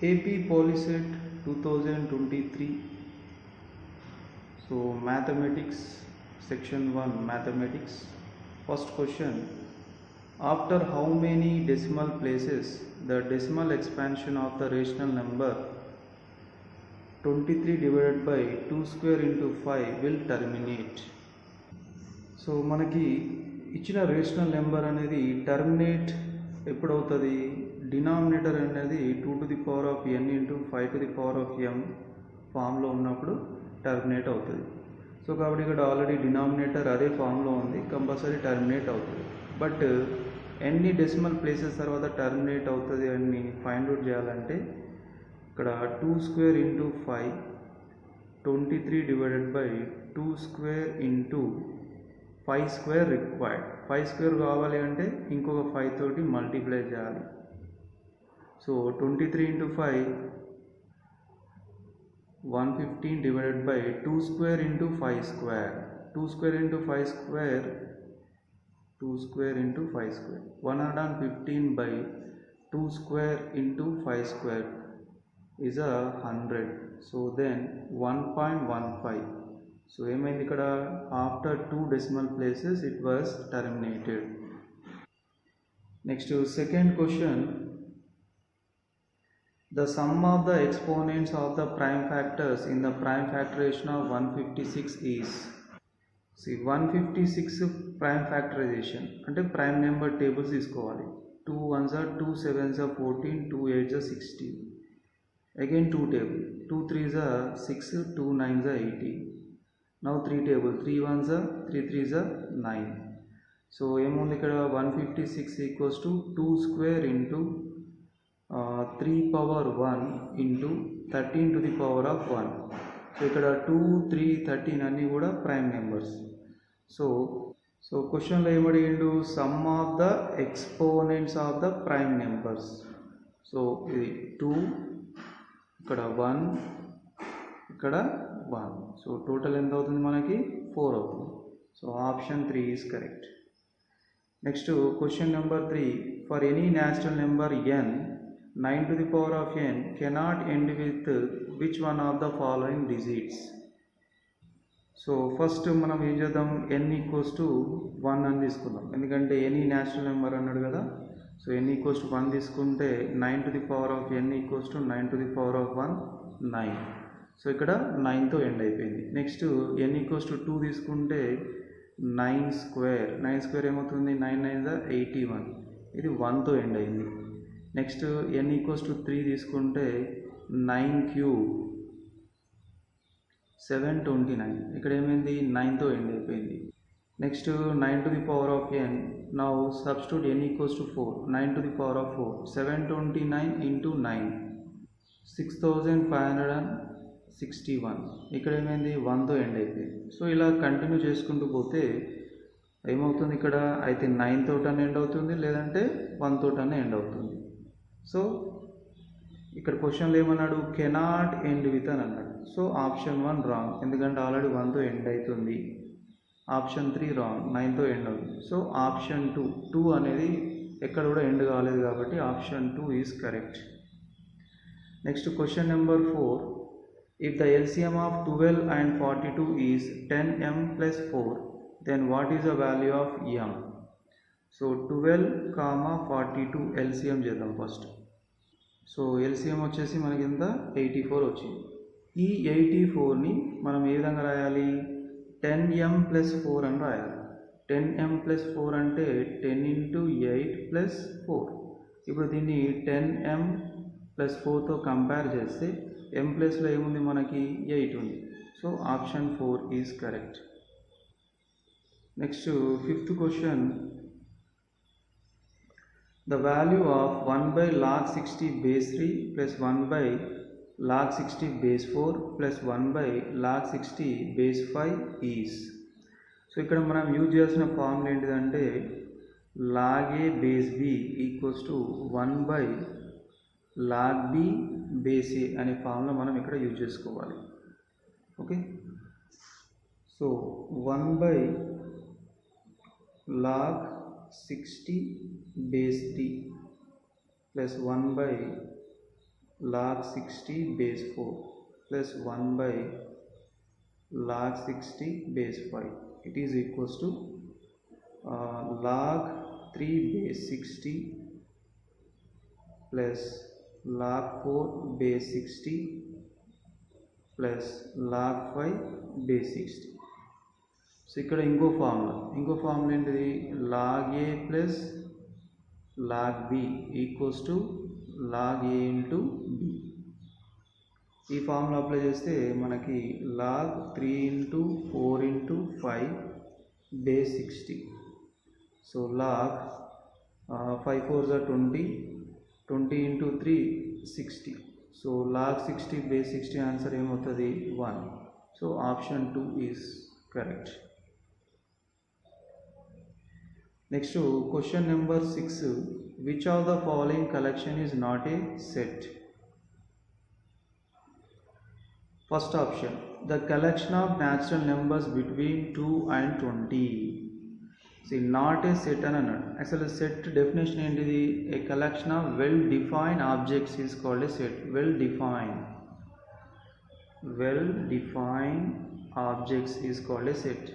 AP Polycet 2023. So mathematics, section 1 mathematics. First question: after how many decimal places the decimal expansion of the rational number 23 divided by 2 square into 5 will terminate? So మనకి ఇచ్చిన rational number అనేది terminate ఎప్పుడవుతుంది? Denominator అనేది 2 to the power of n into 5 to the power of m ఫామ్లో ఉన్నప్పుడు terminate అవుతుంది. So కాబట్టి ఇక్కడ already denominator అదే ఫామ్లో ఉంది, కంపల్సరీ టర్మినేట్ అవుతుంది. బట్ ఎన్ని డెసిమల్ ప్లేసెస్ తర్వాత టర్మినేట్ అవుతుంది అని ఫైండ్ అవుట్ చేయాలంటే ఇక్కడ 2 square into 5 23 divided by 2 square into 5 square required. 5 square కావాలి అంటే ఇంకొక 5 తోటి మల్టిప్లై చేయాలి. So 23 into 5 115 divided by 2 square into 5 square. 2 square into 5 square 2 square into 5 square 115 by 2 square into 5 square is a 100. So then 1.15. So ఏమైంది ఇక్కడ? After 2 decimal places it was terminated. Next second question: the sum of the exponents of the prime factors in the prime factorization of 156 is. See, 156 prime factorization అంటే prime number tables తీసుకోవాలి. 2 1s are 2 7s are 14, 2 8s are 16. Again 2 table, 2 3s are 6, 2 9s are 18. Now 3 table, 3 1s are 3 3s are 9. So ఏముంది ఇక్కడ? 156 equals to 2 square into 3 power 1 into 13 to the power of 1. So ఇక్కడ 2 3 13 అన్నీ కూడా prime numbers. So క్వశ్చన్లో ఏమడిగిండు? Sum of the exponents of the prime numbers. So ఇది 2, ఇక్కడ 1, ఇక్కడ 1. సో టోటల్ ఎంత అవుతుంది మనకి? 4 అవుతుంది. So option 3 is correct. Next question number 3: for any natural number n 9 to the power of n cannot end with which one of the following digits? So first మనం ఏం చేద్దాం? n ఈక్వల్స్ టు 1 అని తీసుకుందాం, ఎందుకంటే any natural number అన్నాడు కదా. So n equals to 1 తీసుకుంటే 9 to the power of n equals to 9 to the power of 1 9. So ఇక్కడ 9తో ఎండ్ అయిపోయింది. నెక్స్ట్ n ఈక్వల్స్ టు 2 తీసుకుంటే 9 స్క్వేర్. 9 స్క్వేర్ ఏమవుతుంది? 9 9 81. ఇది 1తో ఎండ్ అయింది. నెక్స్ట్ n ఈక్వల్స్ టు 3 తీసుకుంటే 9 క్యూబ్ 729. ఇక్కడ ఏమైంది? 9తో ఎండ్ అయిపోయింది. Next 9 to the power of n. Now substitute n equals to 4. 9 to the power of 4 729 into 9 6561. ఇక్కడ ఏమైంది? 1తో ఎండ్ అయిపోయింది. సో ఇలా కంటిన్యూ చేసుకుంటూ పోతే ఏమవుతుంది? ఇక్కడ అయితే 9 తోటనే ఎండ్ అవుతుంది, లేదంటే 1 తోటనే ఎండ్ అవుతుంది. సో ఇక్కడ క్వశ్చన్లో ఏమన్నాడు? కెనాట్ ఎండ్ విత్ అని అన్నాడు. సో ఆప్షన్ 1 రాంగ్, ఎందుకంటే ఆల్రెడీ 1తో ఎండ్ అవుతుంది. ఆప్షన్ 3 రాంగ్, 9తో ఎండ్ అవుతుంది. సో ఆప్షన్ 2 అనేది ఎక్కడ కూడా ఎండ్ కాలేదు కాబట్టి option 2 is correct. Next question number 4: if the LCM of 12 and 42 is 10m plus 4, then what is the value of m? So 12, 42 LCM చేద్దాం first. So LCM వచ్చేసి మనకి ఎంత? 84 వచ్చింది. ఈ 84ని మనం ఏ విధంగా రాయాలి? 10m plus 4 అని రాయాలి. 10m plus 4 అంటే 10 into 8 plus 4. ఇప్పుడు దీన్ని 10m plus 4తో కంపేర్ చేస్తే m ప్లస్లో ఏముంది మనకి? 8 ఉంది. So option 4 is correct. Next fifth question: the value of 1 by log 60 base 3 plus 1 by log 60 base 4 plus 1 by log 60 base 5 is. So ఇక్కడ మనం యూజ్ చేయాల్సిన ఫార్ములా ఏంటిదంటే log a base b equals to 1 by log b base a అనే formula మనం ఇక్కడ use చేసుకోవాలి. Okay, so 1 by log 60 base 3 plus 1 by log 60 base 4 plus 1 by log 60 base 5. It is equals to log 3 base 60 plus log 4 base 60 plus log 5 base 60. So ఇక్కడ ఇంకో formula ఏంటిది, log a plus log b equals to log a into b. ఈ formula apply చేస్తే మనకి log 3 into 4 into 5 base 60. So log 5 4s are 20, 20 into 3 60. So log 60 base 60 answer ఏమవుతుంది 1. So option 2 is correct. Next question number 6. Which of the following collection is not a set? First option, the collection of natural numbers between 2 and 20. Not a set అని అన్నాడు. అసలు set definition ఏంటిది, a collection of well defined objects is called a set. Well defined objects is called a set.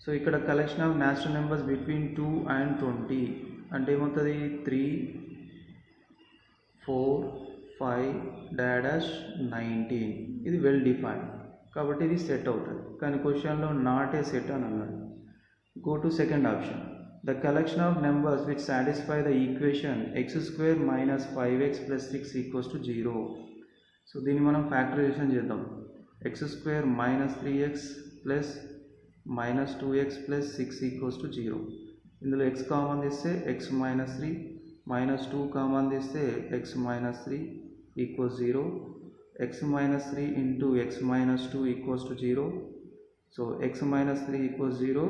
So ఇక్కడ collection of natural numbers between 2 and 20 అంటే ఏమవుతుంది 3 4 5 19. ఇది well defined కాబట్టి ఇది సెట్ అవుతుంది. కానీ క్వశ్చన్లో నాట్ ఏ సెట్ అని అన్నాడు. Go to second option, the collection of numbers which satisfy the equation x² - 5x + 6 = 0. So దీన్ని మనం ఫ్యాక్టరైజేషన్ చేద్దాం. x² - 3x plus -2x + 6 = 0. ఇందులో x కామన్ తీస్తే x - 3 -2 కామన్ తీస్తే x - 3 = 0. x - 3 into x - 2 = 0. So x - 3 = 0,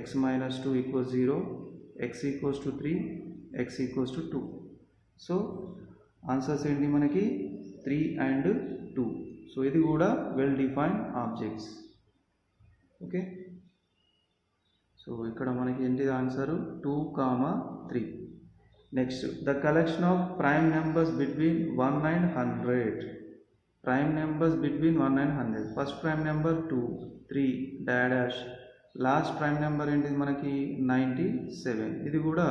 x - 2 = 0, x = 3, x = 2. So answers ఏంటి మనకి 3 and 2. So ఇది కూడా well defined objects. Okay, so ఇక్కడ మనకి ఏంటి answer 2, 3. Next, the collection of prime numbers between 1 and 100. Prime numbers between 1 and 100. First prime number 2 3 dash, last prime number ఏంటిది మనకి 97. ఇది కూడా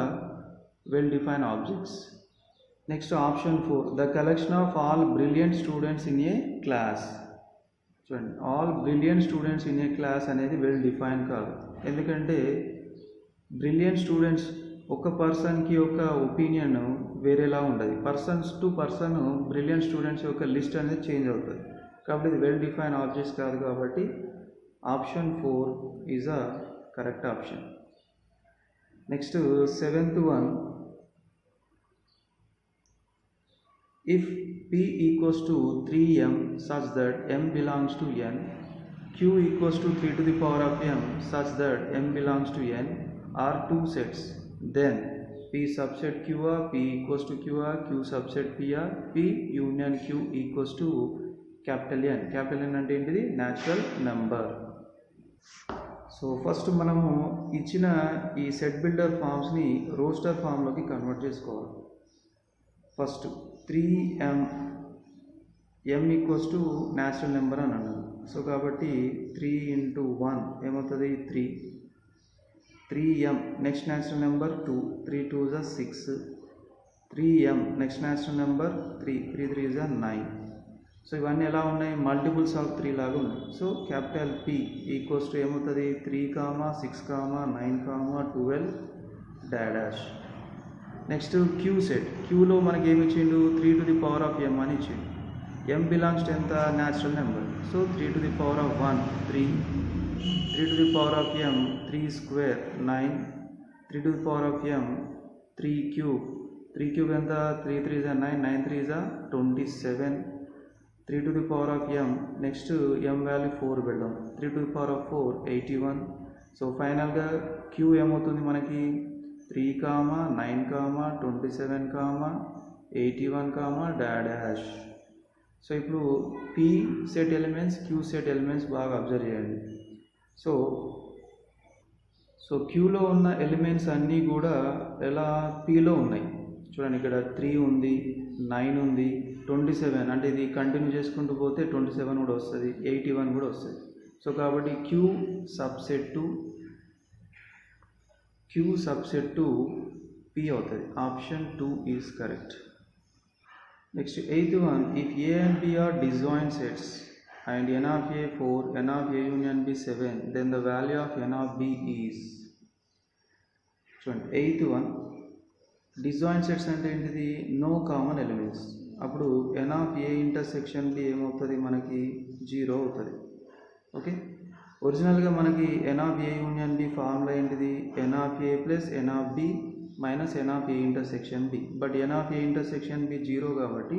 well define objects. Next option 4, the collection of all brilliant students in a class. చూడండి, all brilliant students in a class అనేది well define కాదు. ఎందుకంటే brilliant students ఒక పర్సన్కి ఒక ఒపీనియన్ వేరేలా ఉండదు. Persons to person brilliant students యొక్క లిస్ట్ అనేది చేంజ్ అవుతుంది. కాబట్టి ఇది వెల్ డిఫైన్ ఆబ్జెక్ట్స్ కాదు. కాబట్టి option 4 is a correct option. Next 7th one, if p equals to 3m such that m belongs to n, q equals to 3 to the power of m such that m belongs to n are two sets, then p subset q r, p equals to q r, q subset p r, p union q equals to capital N. capital N అంటే ఏంటిది, natural number. So first మనము ఇచ్చిన ఈ set builder ఫామ్స్ని roster ఫామ్లోకి convert చేసుకోవాలి. First 3m, m equals to natural number అని అన్నాను. So కాబట్టి 3 into 1 ఏమవుతుంది 3. 3m next natural number 2, 3 2s are 6. 3m next natural number 3, 3 3s are 9. So ఇవన్నీ ఎలా ఉన్నాయి, మల్టిపుల్స్ ఆఫ్ 3 లాగా ఉన్నాయి. So capital P equals to ఏమవుతుంది 3, 6, 9, 12 డాష్. నెక్స్ట్ క్యూ సెట్, క్యూలో మనకి ఏమి ఇచ్చిండు 3 to the power of m అని ఇచ్చిండు. m బిలాంగ్స్ టు ఎంత, natural number. So 3 to the power of 1 3, 3 to the power of m 3 square 9, 3 to the power of m 3 cube, 3 cube ఎంత 3 3s are 9, 9 3s are 27, 3 to the power of m, next m value 4 పెడదాం, 3 to the power of 4 81. So ఫైనల్గా Q ఏమవుతుంది మనకి 3, 9, 27, 81, dash. So ఇప్పుడు P set elements, Q set elements బాగా observe చేయండి. So క్యూలో ఉన్న ఎలిమెంట్స్ అన్నీ కూడా ఎలా పీలో ఉన్నాయి. చూడండి ఇక్కడ 3 ఉంది, 9 ఉంది, 27 అంటే ఇది కంటిన్యూ చేసుకుంటూ పోతే 27 కూడా వస్తుంది, 81 కూడా వస్తుంది. సో కాబట్టి Q సబ్సెట్ టు P అవుతుంది. Option 2 is correct. Next 8th one, if A and B are disjoint sets and n of A 4, n of A union B 7, then the value of n of B is. చూడండి 8th one, disjoint sets అంటే ఏంటిది? No common elements. అప్పుడు n of A intersection B ఏమవుతుంది? మనకి 0 అవుతుంది. Okay, ఒరిజినల్గా మనకి n of A union B formula ఏంటిది? n of A plus n of B minus n of A intersection B. But n of A intersection B 0 కాబట్టి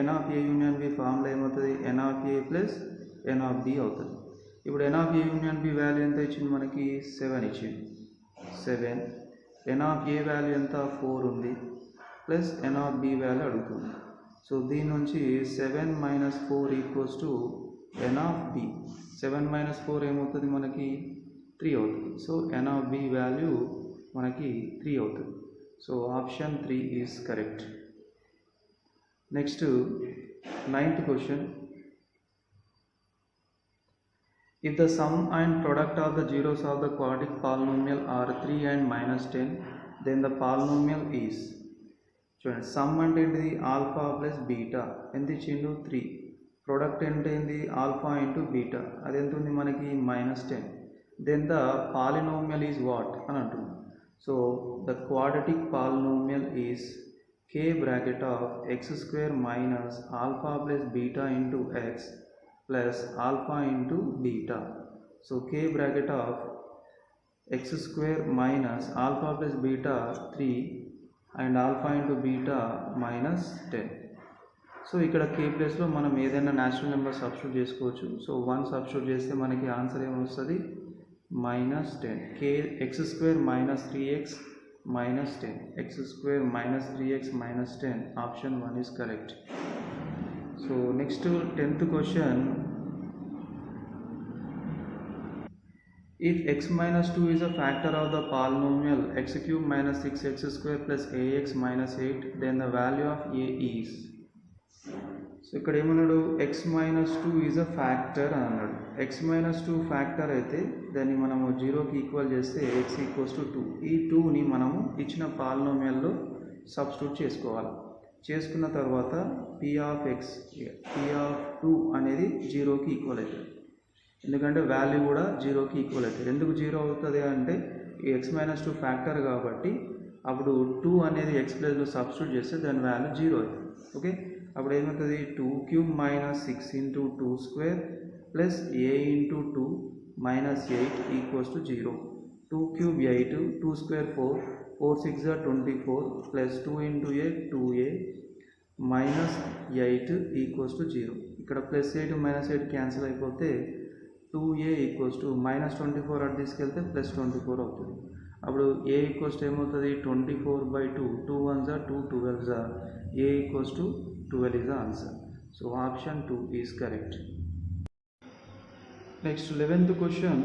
n of A union B formula ఏమవుతుంది? n of A plus n of B అవుతుంది. ఇప్పుడు n of A union B value ఎంత ఇచ్చింది? మనకి 7 ఇచ్చింది. 7 n of A value ఎంత? 4 ఉంది, plus n of B value అడుగుతుంది. సో దీని నుంచి 7 minus 4 equals to n of B. 7 minus 4 ఏమవుతుంది? మనకి 3 అవుతుంది. So n of B value మనకి 3 అవుతుంది. So option 3 is correct. Next 9th question, if the sum and product of the zeros of the quadratic polynomial are 3 and minus 10, then the polynomial is. చూడండి, sum అంటే ఏంటిది? Alpha plus beta. ఎంత ఇచ్చిండు? 3. Product అంటే ఏంటి? Alpha into beta. అది ఎంత ఉంది? మనకి -10. Then the polynomial is what అని అంటుంది. So the quadratic polynomial is k bracket of x square minus alpha plus beta into x plus alpha into beta. So k bracket of x square minus alpha plus beta 3 and alpha into beta minus 10. So ఇక్కడ k ప్లేస్లో మనం ఏదైనా natural number substitute చేసుకోవచ్చు. So 1 substitute చేస్తే మనకి answer ఏమొస్తుంది? -10. k x square minus 3x minus 10. x square minus 3x minus 10. Option 1 is correct. So next to 10th question, if x minus 2 is a factor of the polynomial x cube minus 6x square plus ax minus 8, then the value of a is. So ఇక్కడ ఏమన్నాడు? x minus 2 is a factor అని అన్నాడు. x minus 2 factor అయితే దాన్ని మనము 0కి equal చేస్తే x equals to 2. ఈ 2ని మనము ఇచ్చిన పాలినోమియల్లో సబ్స్టిట్యూట్ చేసుకోవాలి. చేసుకున్న తర్వాత p ఆఫ్ 2 అనేది 0కి ఈక్వల్ అవుతుంది. ఎందుకంటే వాల్యూ కూడా 0కి ఈక్వల్ అవుతుంది. ఎందుకు 0 అవుతుంది అంటే ఈ x minus 2 ఫ్యాక్టర్ కాబట్టి అప్పుడు 2 అనేది x ప్లేస్లో సబ్స్టిట్యూట్ చేస్తే దాని వాల్యూ 0 అవుతుంది. ఓకే, అప్పుడు ఏమవుతుంది? 2 cube minus 6 into 2 square plus a into 2 minus 8 equals to 0. 2 cube 8, 2 square 4, 4 6 are 24 plus 2 into a 2a minus 8 equals to 0. ఇక్కడ ప్లస్ 8 మైనస్ 8 క్యాన్సిల్ అయిపోతే 2a ఈక్వల్స్ టు -24 అటు తీసుకెళ్తే +24 అవుతుంది. అప్పుడు a ఈక్వల్స్ టు ఏమవుతుంది? 24/2. 2 1s are 2 12s are. a equals to 12 is the answer. So option 2 is correct. Next 11th question,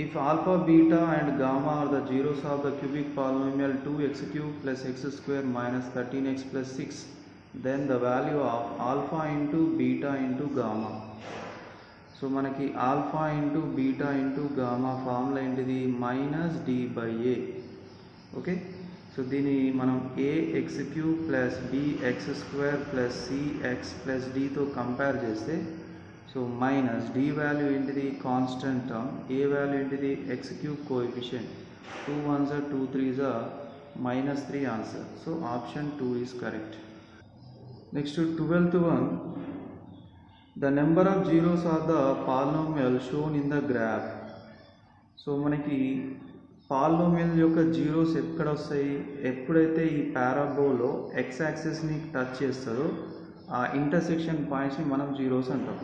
if alpha, beta and gamma are the zeros of the cubic polynomial 2x cube plus x square minus 13x plus 6, then the value of alpha into beta into gamma. So మనకి alpha into beta into gamma formula ఏంటిది? -d/a. Okay, so దీన్ని మనం ax³ plus bx² plus cx plus dతో compare చేస్తే so minus d value ఏంటిది? Constant term. a value ఏంటిది? x³ coefficient. 2 1s are 2 3s are -3 answer. So option 2 is correct. Next 12th one, the number of zeros of the polynomial shown in the graph. So మనకి polynomial యొక్క zeros ఎక్కడ వస్తాయి? ఎప్పుడైతే ఈ పారాబోలో x యాక్సిస్ని touch చేస్తుందో ఆ intersection పాయింట్స్ని మనం జీరోస్ అంటాం.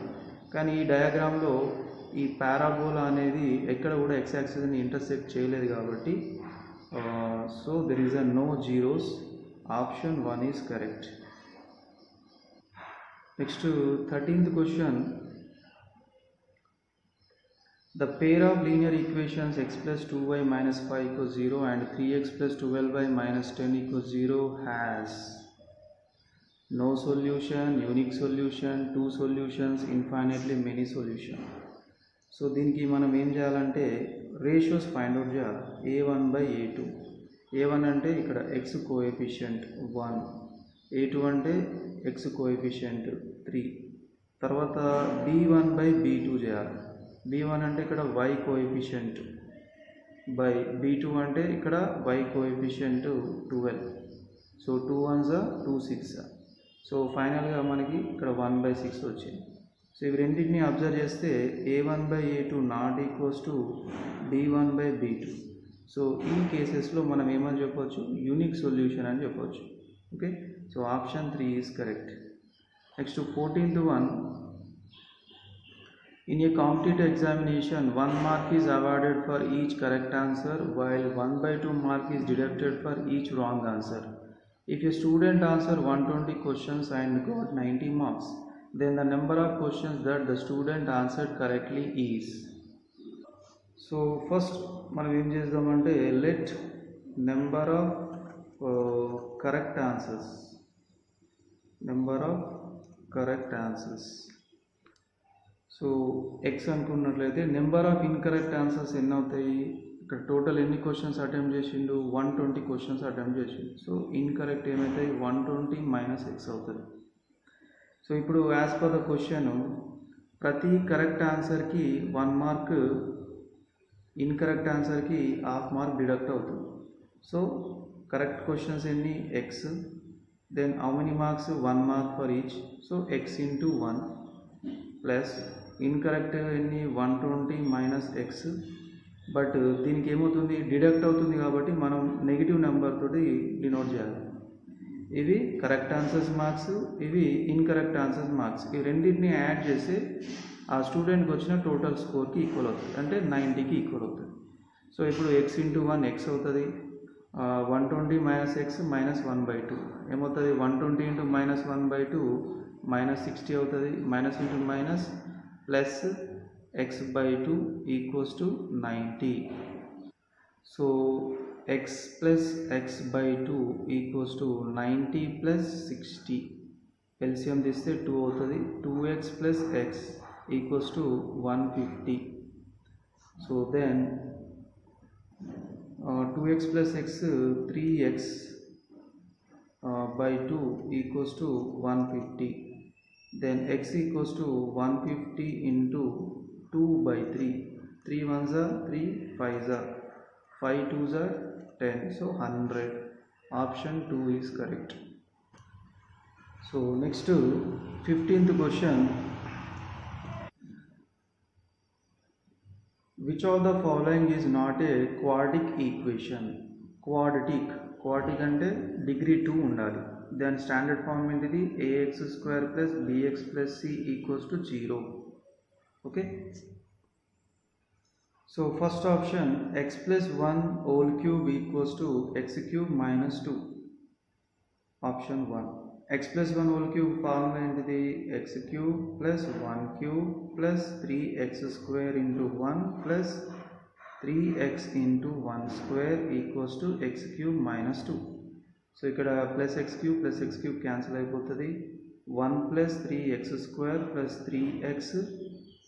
కానీ ఈ డయాగ్రామ్లో ఈ పారాబోలా అనేది ఎక్కడ కూడా x యాక్సిస్ని ఇంటర్సెక్ట్ చేయలేదు కాబట్టి so there is a no zeros. Option 1 is correct. Next 13th question, The pair of linear equations x plus 2y minus 5 equals 0 and 3x plus 12y minus 10 equals 0 has no solution, unique solution, two solutions, infinitely many solution. So దీనికి మనం ఏం చేయాలంటే ratios find out చేయాలి. a1/a2. a1 అంటే ఇక్కడ x coefficient 1, a2 అంటే x coefficient 3. తర్వాత b1/b2 చేయాలి. b1 అంటే ఇక్కడ y కోఎఫిషియంట్ బై b2 అంటే ఇక్కడ y coefficient 12. So 2 1s 2 6. So ఫైనల్గా మనకి ఇక్కడ 1/6 వచ్చింది. సో ఇవి రెండింటిని అబ్జర్వ్ చేస్తే a1/a2 not equals to b1/b2. So ఈ కేసెస్లో మనం ఏమని చెప్పవచ్చు, యూనిక్ సొల్యూషన్ అని చెప్పవచ్చు. Okay, so option 3 is correct. Next 14th one. In a competitive examination, 1 mark is awarded for each correct answer while 1/2 mark is deducted for each wrong answer. If a student answered 120 questions and got 90 marks, then the number of questions that the student answered correctly is. So first మనం ఏం చేద్దామంటే let number of correct answers. So x అనుకున్నట్లయితే number of incorrect answers ఎన్ని అవుతాయి, ఇక్కడ total ఎన్ని questions attempt చేసిండు, 120 questions attempt చేసిండు. సో ఇన్కరెక్ట్ ఏమవుతాయి, 120 మైనస్ x అవుతుంది. సో ఇప్పుడు యాజ్ పర్ ద క్వశ్చన్ ప్రతి కరెక్ట్ ఆన్సర్కి 1 మార్క్, ఇన్కరెక్ట్ ఆన్సర్కి హాఫ్ మార్క్ డిడక్ట్ అవుతుంది. సో కరెక్ట్ క్వశ్చన్స్ ఎన్ని, x, then how many marks, 1 mark for each. So x into 1 plus incorrect ఎన్ని, 120 minus x. But దీనికి ఏమవుతుంది, డిడక్ట్ అవుతుంది కాబట్టి మనం నెగిటివ్ నెంబర్ తోటి డినోట్ చేయాలి. ఇవి కరెక్ట్ ఆన్సర్స్ మార్క్స్, ఇవి ఇన్కరెక్ట్ ఆన్సర్స్ మార్క్స్. ఇవి రెండింటిని యాడ్ చేసి ఆ స్టూడెంట్కి వచ్చిన టోటల్ స్కోర్కి ఈక్వల్ అవుతుంది, అంటే 90కి ఈక్వల్ అవుతుంది. సో ఇప్పుడు x ఇంటూ 1 x అవుతుంది, 120 మైనస్ x మైనస్ 1/2 ఏమవుతుంది, 120 ఇంటూ మైనస్ 1/2 మైనస్ 60 అవుతుంది, minus into minus plus x/2 equals to 90. So x plus x/2 equals to 90 plus 60. LCM తీస్తే 2 అవుతుంది. 2x plus x equals to 150. So then 2x plus x 3x by 2 equals to 150. Then x equals to 150 into 2 by 3. 3 1s are 3 5s are 5 2s are 10. So 100. Option 2 is correct. So next 15th question. Which of the following is not a quadratic equation? Quadratic అంటే degree 2 ఉండాలి. దాని standard form ఏంటిది, ax² plus bx plus c equals to 0. Okay, so first option x plus 1 whole cube equals to x³ minus 2. Option 1. x plus 1 whole cube formula ఏంటిది, x³ plus 1³ plus 3x² into 1 plus 3x into 1² equals to x³ minus 2. So ఇక్కడ plus x³ plus x³ cancel అయిపోతుంది. 1 plus 3x² plus 3x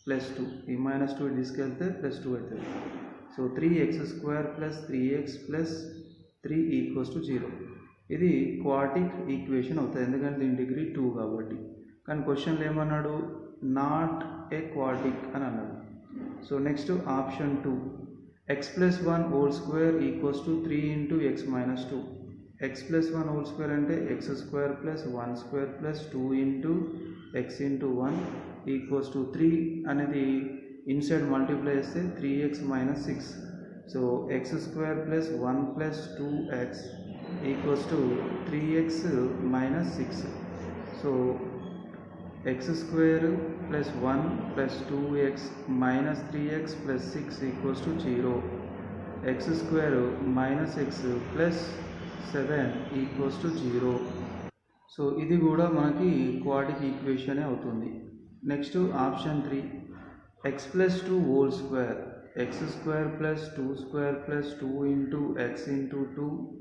plus 2, ఈ minus 2 తీసుకెళ్తే plus 2 అవుతుంది. So 3x² plus 3x plus 3 equals to 0. ఇది quadratic equation అవుతుంది, ఎందుకంటే దీని degree 2 కాబట్టి. కానీ క్వశ్చన్లో ఏమన్నాడు, నాట్ ఏ క్వాడ్రాటిక్ అని అన్నాడు. So next option 2. x plus 1 whole square equals to 3 into x minus 2. x plus 1 whole square అంటే x² plus 1² plus 2 into x into 1 equals to 3 అనేది ఇన్సైడ్ మల్టిప్లై చేస్తే 3x minus 6. So x² plus 1 plus 2x equals to 3x minus 6. So x² plus 1 plus 2x minus 3x plus 6 equals to 0. x² minus x plus 7 equals to 0. So ఇది కూడా మనకి quadratic ఈక్వేషనే అవుతుంది. Next option 3. x plus 2 whole square, x square plus 2 square plus 2 into x into 2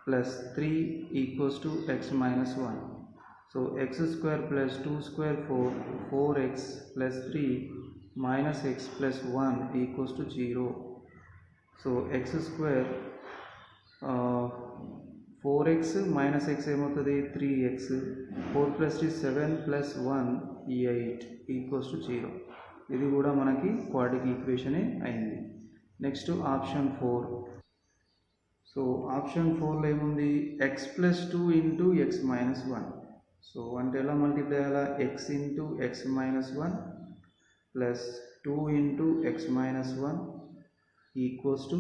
plus 3 equals to x minus 1. So x square plus 2 square 4x plus 3 minus x plus 1 equals to 0. So x square 4x minus x ఏమవుతుంది 3x, 4 plus 3 7 plus 1 8 equals to 0. ఇది కూడా మనకి quadric equation అయింది. Next option 4. So option 4లో ఏముంది, x plus 2 into x minus 1. So అంటే ఎలా multiply అయ్యాలా, x into x minus 1 plus 2 into x minus 1 equals to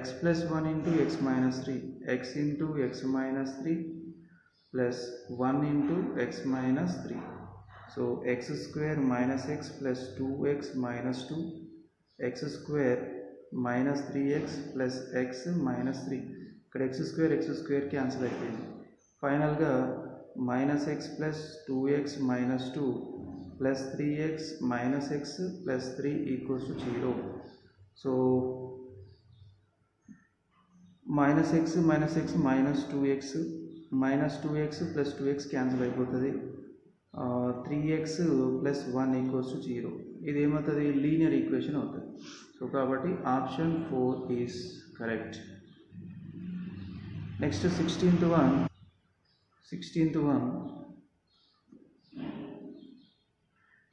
x plus 1 into x minus 3, x into x minus 3 plus 1 into x minus 3. So x square minus x plus 2x minus 2, x square minus 3x plus x minus 3. ఇక్కడ x square cancel అయిపోయింది. ఫైనల్గా minus x plus 2x minus 2 plus 3x minus x plus 3 equals to 0. So minus x minus 2x minus 2x plus 2x cancel అయిపోతుంది. 3x plus 1 equals to 0. ఇది ఏమవుతుంది, linear equation అవుతుంది. So కాబట్టి option 4 is correct. Next 16th one.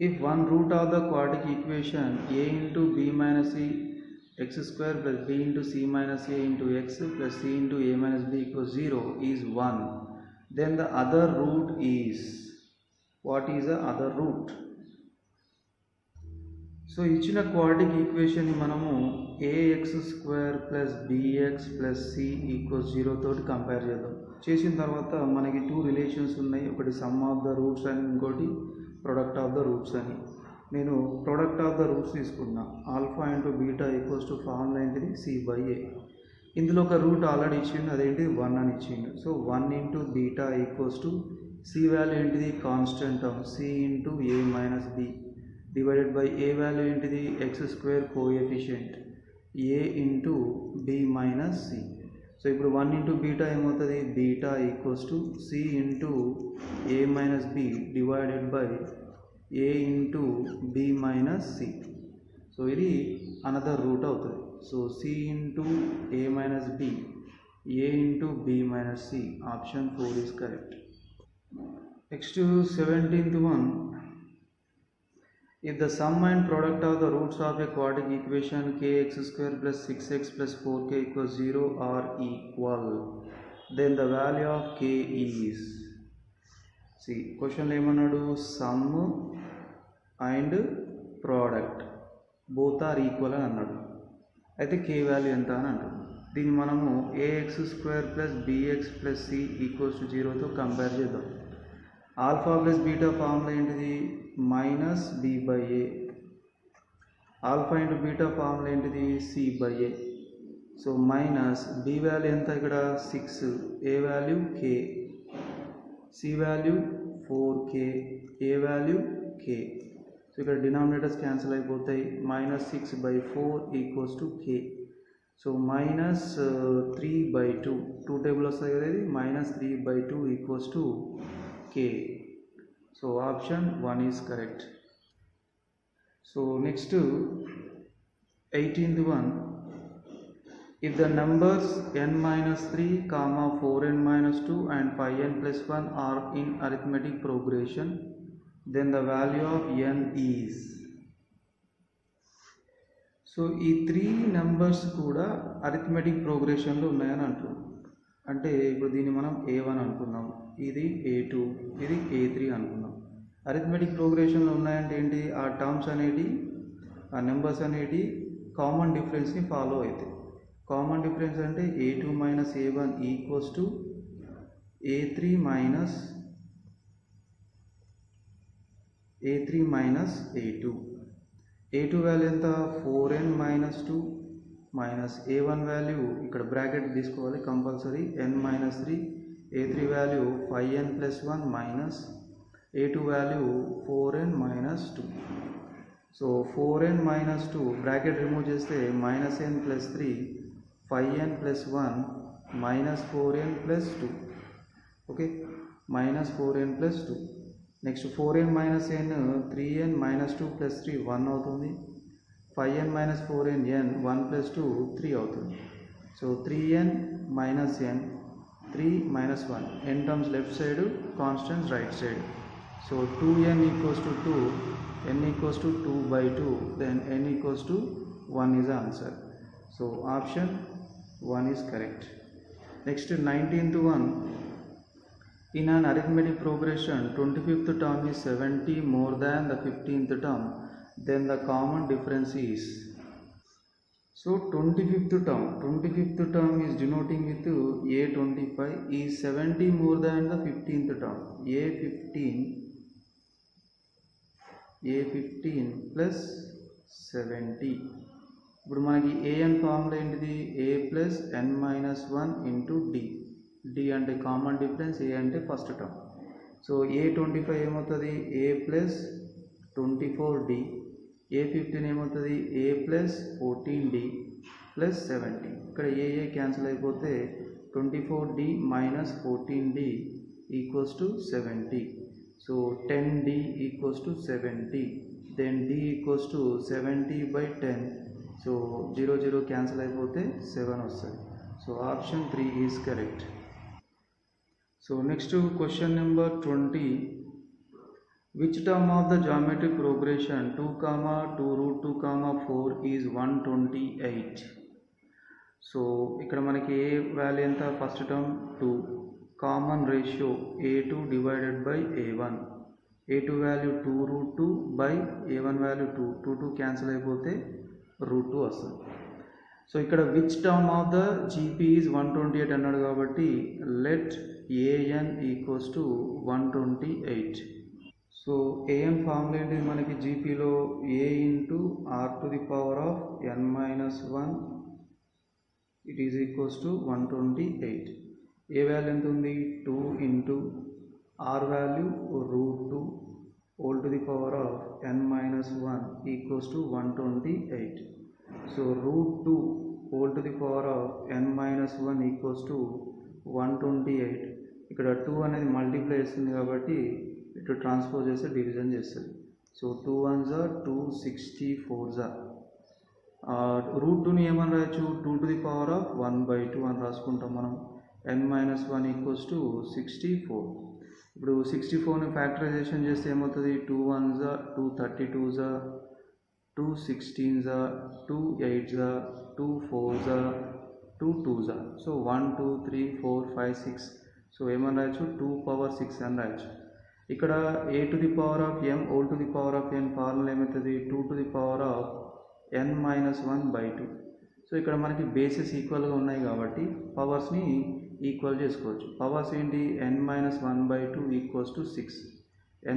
If one root of the quadratic equation a into b minus c x square plus b into c minus a into x plus c into a minus b equals 0 is 1, then the other root is, what is the other root? So ఇచ్చిన quadric equation ని మనము ax square plus bx plus c equals 0 తోటి compare చేద్దాం. చేసిన తర్వాత మనకి 2 relations ఉన్నాయి, ఒకటి సమ్ ఆఫ్ ద రూట్స్ అని, ఇంకోటి ప్రొడక్ట్ ఆఫ్ ద రూట్స్ అని. నేను ప్రొడక్ట్ ఆఫ్ ద రూట్స్ తీసుకున్నా. Alpha into beta equals to formula ఏంటిది, సి బై ఏ. ఇందులో ఒక రూట్ ఆల్రెడీ ఇచ్చిండు, అదేంటి 1 అని ఇచ్చిండు. So 1 into beta equals to C value ఏంటిది, constant term C into A minus B divided by A value ఏంటిది, X square coefficient A into B minus C. So ఇప్పుడు 1 into beta ఏమవుతుంది, beta equals to C into A minus B divided by A into B minus C. So ఇది another root అవుతుంది. So C into A minus B, A into B minus C. Option 4 is correct. Next 17th one. If the sum and product of the roots of a quadratic equation kx square plus 6x plus 4k equals 0 are equal, then the value of k is. See, question lo emanadu, sum and product both are equal అని అన్నాడు. అయితే k value ఎంత అని అంటాడు. దీన్ని మనము ax square plus bx plus c equals to 0 తో compare చేద్దాం. ఆల్ఫా ప్లస్ బీటా ఫార్ములా ఏంటిది, minus B by A. Alpha into beta formula ఏంటిది, C by A. So minus B value ఎంత, ఇక్కడ 6, A value K, C value 4k, A value K. So ఇక్కడ denominators cancel అయిపోతాయి. Minus 6/4 equals to K. So minus 3/2, 2 table వస్తుంది కదా, ఇది minus 3/2 equals to k. So option 1 is correct. So next 18th one. If the numbers n minus 3, 4n minus 2 and 5n plus 1 are in arithmetic progression, then the value of n is. So ఈ 3 numbers కూడా arithmetic ప్రోగ్రెషన్లో ఉన్నాయని అంటున్నాం. అంటే ఇప్పుడు దీన్ని మనం a1 అనుకున్నాం, ఇది a2, ఇది a3 అనుకున్నాం. అరిథమెటిక్ ప్రోగ్రెషన్లో ఉన్నాయంటే ఏంటి, ఆ టర్మ్స్ అనేటి, ఆ నెంబర్స్ అనేటి కామన్ డిఫరెన్స్ని ఫాలో అవుతాయి. కామన్ డిఫరెన్స్ అంటే a2 minus a1 equals to a3 minus a2. a2 value ఎంత, 4n minus 2 minus a1 value ఇక్కడ బ్రాకెట్ తీసుకోవాలి compulsory, n minus 3, a3 value 5n plus 1 minus a2 value 4n minus 2. So 4n minus 2 bracket remove చేస్తే -n plus 3 5n plus 1 minus 4n plus 2. Okay, minus 4n plus 2. Next 4n minus n 3n minus 2 plus 3 1 అవుతుంది. 5n minus 4n n 1 plus 2 3 అవుతుంది. So 3n minus n 3 minus 1 n terms left side, constants right side. So 2n equals to 2, n equals to 2 by 2, then n equals to 1 is the answer. So option 1 is correct. Next 19th one. In an arithmetic progression, 25th term is 70 more than the 15th term, then the common difference is. So 25th term is denoting with A25 is 70 more than the 15th term. A15 plus 70. ఇప్పుడు మనకి an formula ఏంటిది? a plus n minus 1 into d. d అంటే common difference, a అంటే first term. So a25 ఏమవుతుంది? a plus 24d. a15 ఏమవుతుంది? a plus 14d plus 70. ఇక్కడ a cancel అయిపోతే 24d minus 14d equals to 70. So 10d equals to 70. Then d equals to 70 by 10. So 0 0 cancel అయిపోతే 7 వస్తుంది. So option 3 is correct. So next question number 20. Which term of the geometric progression 2, 2 root 2, 4 is 128? So ఇక్కడ మనకి a value ఎంత? First term 2. Common ratio a2 divided by a1. a2 value 2 root 2 by a1 value 2. 2 cancel అయిపోతే root 2 వస్తుంది. So ఇక్కడ which term of the GP is 128 అన్నాడు కాబట్టి let an equals to 128. So an formula ఏంటి మనకి? జీపీలో a into R to the power of n minus 1 it is equals to 128. A value ఎంత ఉంది? 2 into R value root 2 whole to the power of n minus 1 equals to 128. So root 2 whole to the power of n minus 1 equals to 128. ఇక్కడ 2 అనేది multiply చేస్తుంది కాబట్టి ఇటు transpose చేస్తే division చేస్తుంది. So 2 1s are 2 64s are. Route 2ని ఏమని రాయొచ్చు? 2 టు ది పవర్ ఆఫ్ 1/2 అని రాసుకుంటాం మనం. n minus 1 equals to 64. ఇప్పుడు 64ని ఫ్యాక్టరైజేషన్ చేస్తే ఏమవుతుంది? 2 1s are 2 32s are 2 16s are 2 8s are 2 4s are 2 2s are. So 1 2 3 4 5 6. So ఏమని రాయొచ్చు? 2 పవర్ 6 అని రాయొచ్చు. ఇక్కడ a to the power of m whole to the power of n formula ఏమవుతుంది? 2 to the power of n minus 1/2. So ఇక్కడ మనకి bases ఈక్వల్గా ఉన్నాయి కాబట్టి పవర్స్ని ఈక్వల్ చేసుకోవచ్చు. పవర్స్ ఏంటి? n minus 1/2 equals to 6.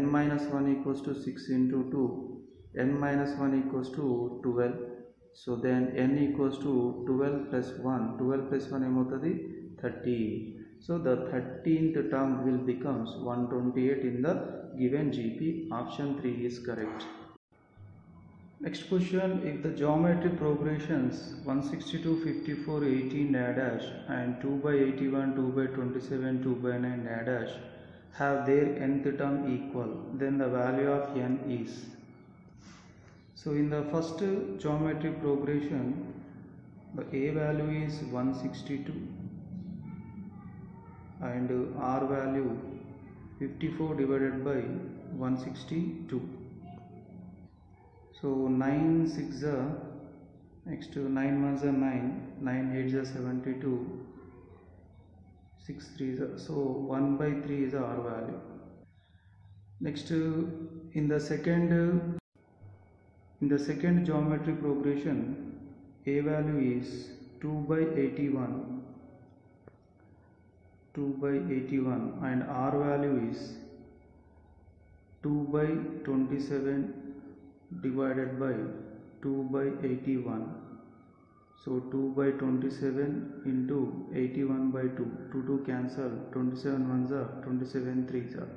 n minus 1 equals to 6 into 2. n minus 1 equals to 12. So then n equals to 12 plus 1. 12 plus 1 ఏమవుతుంది? 13. So the 13th term will becomes 128 in the given GP. Option 3 is correct. Next question. If the geometric progressions 162, 54, 18 dash and 2 by 81, 2 by 27, 2 by 9 dash have their nth term equal, then the value of n is. So in the first geometric progression, the a value is 162 and r value 54 divided by 162. So 9 6 are, next 9 1s are 9, 9 8s are 72, 6 3s are, so 1/3 is r value. Next in the second geometric progression, a value is 2 by 81, 2 by 81 and r value is 2 by 27 divided by 2 by 81. So 2 by 27 into 81 by 2. 2 2 cancel. 27 1s are 27 3s are.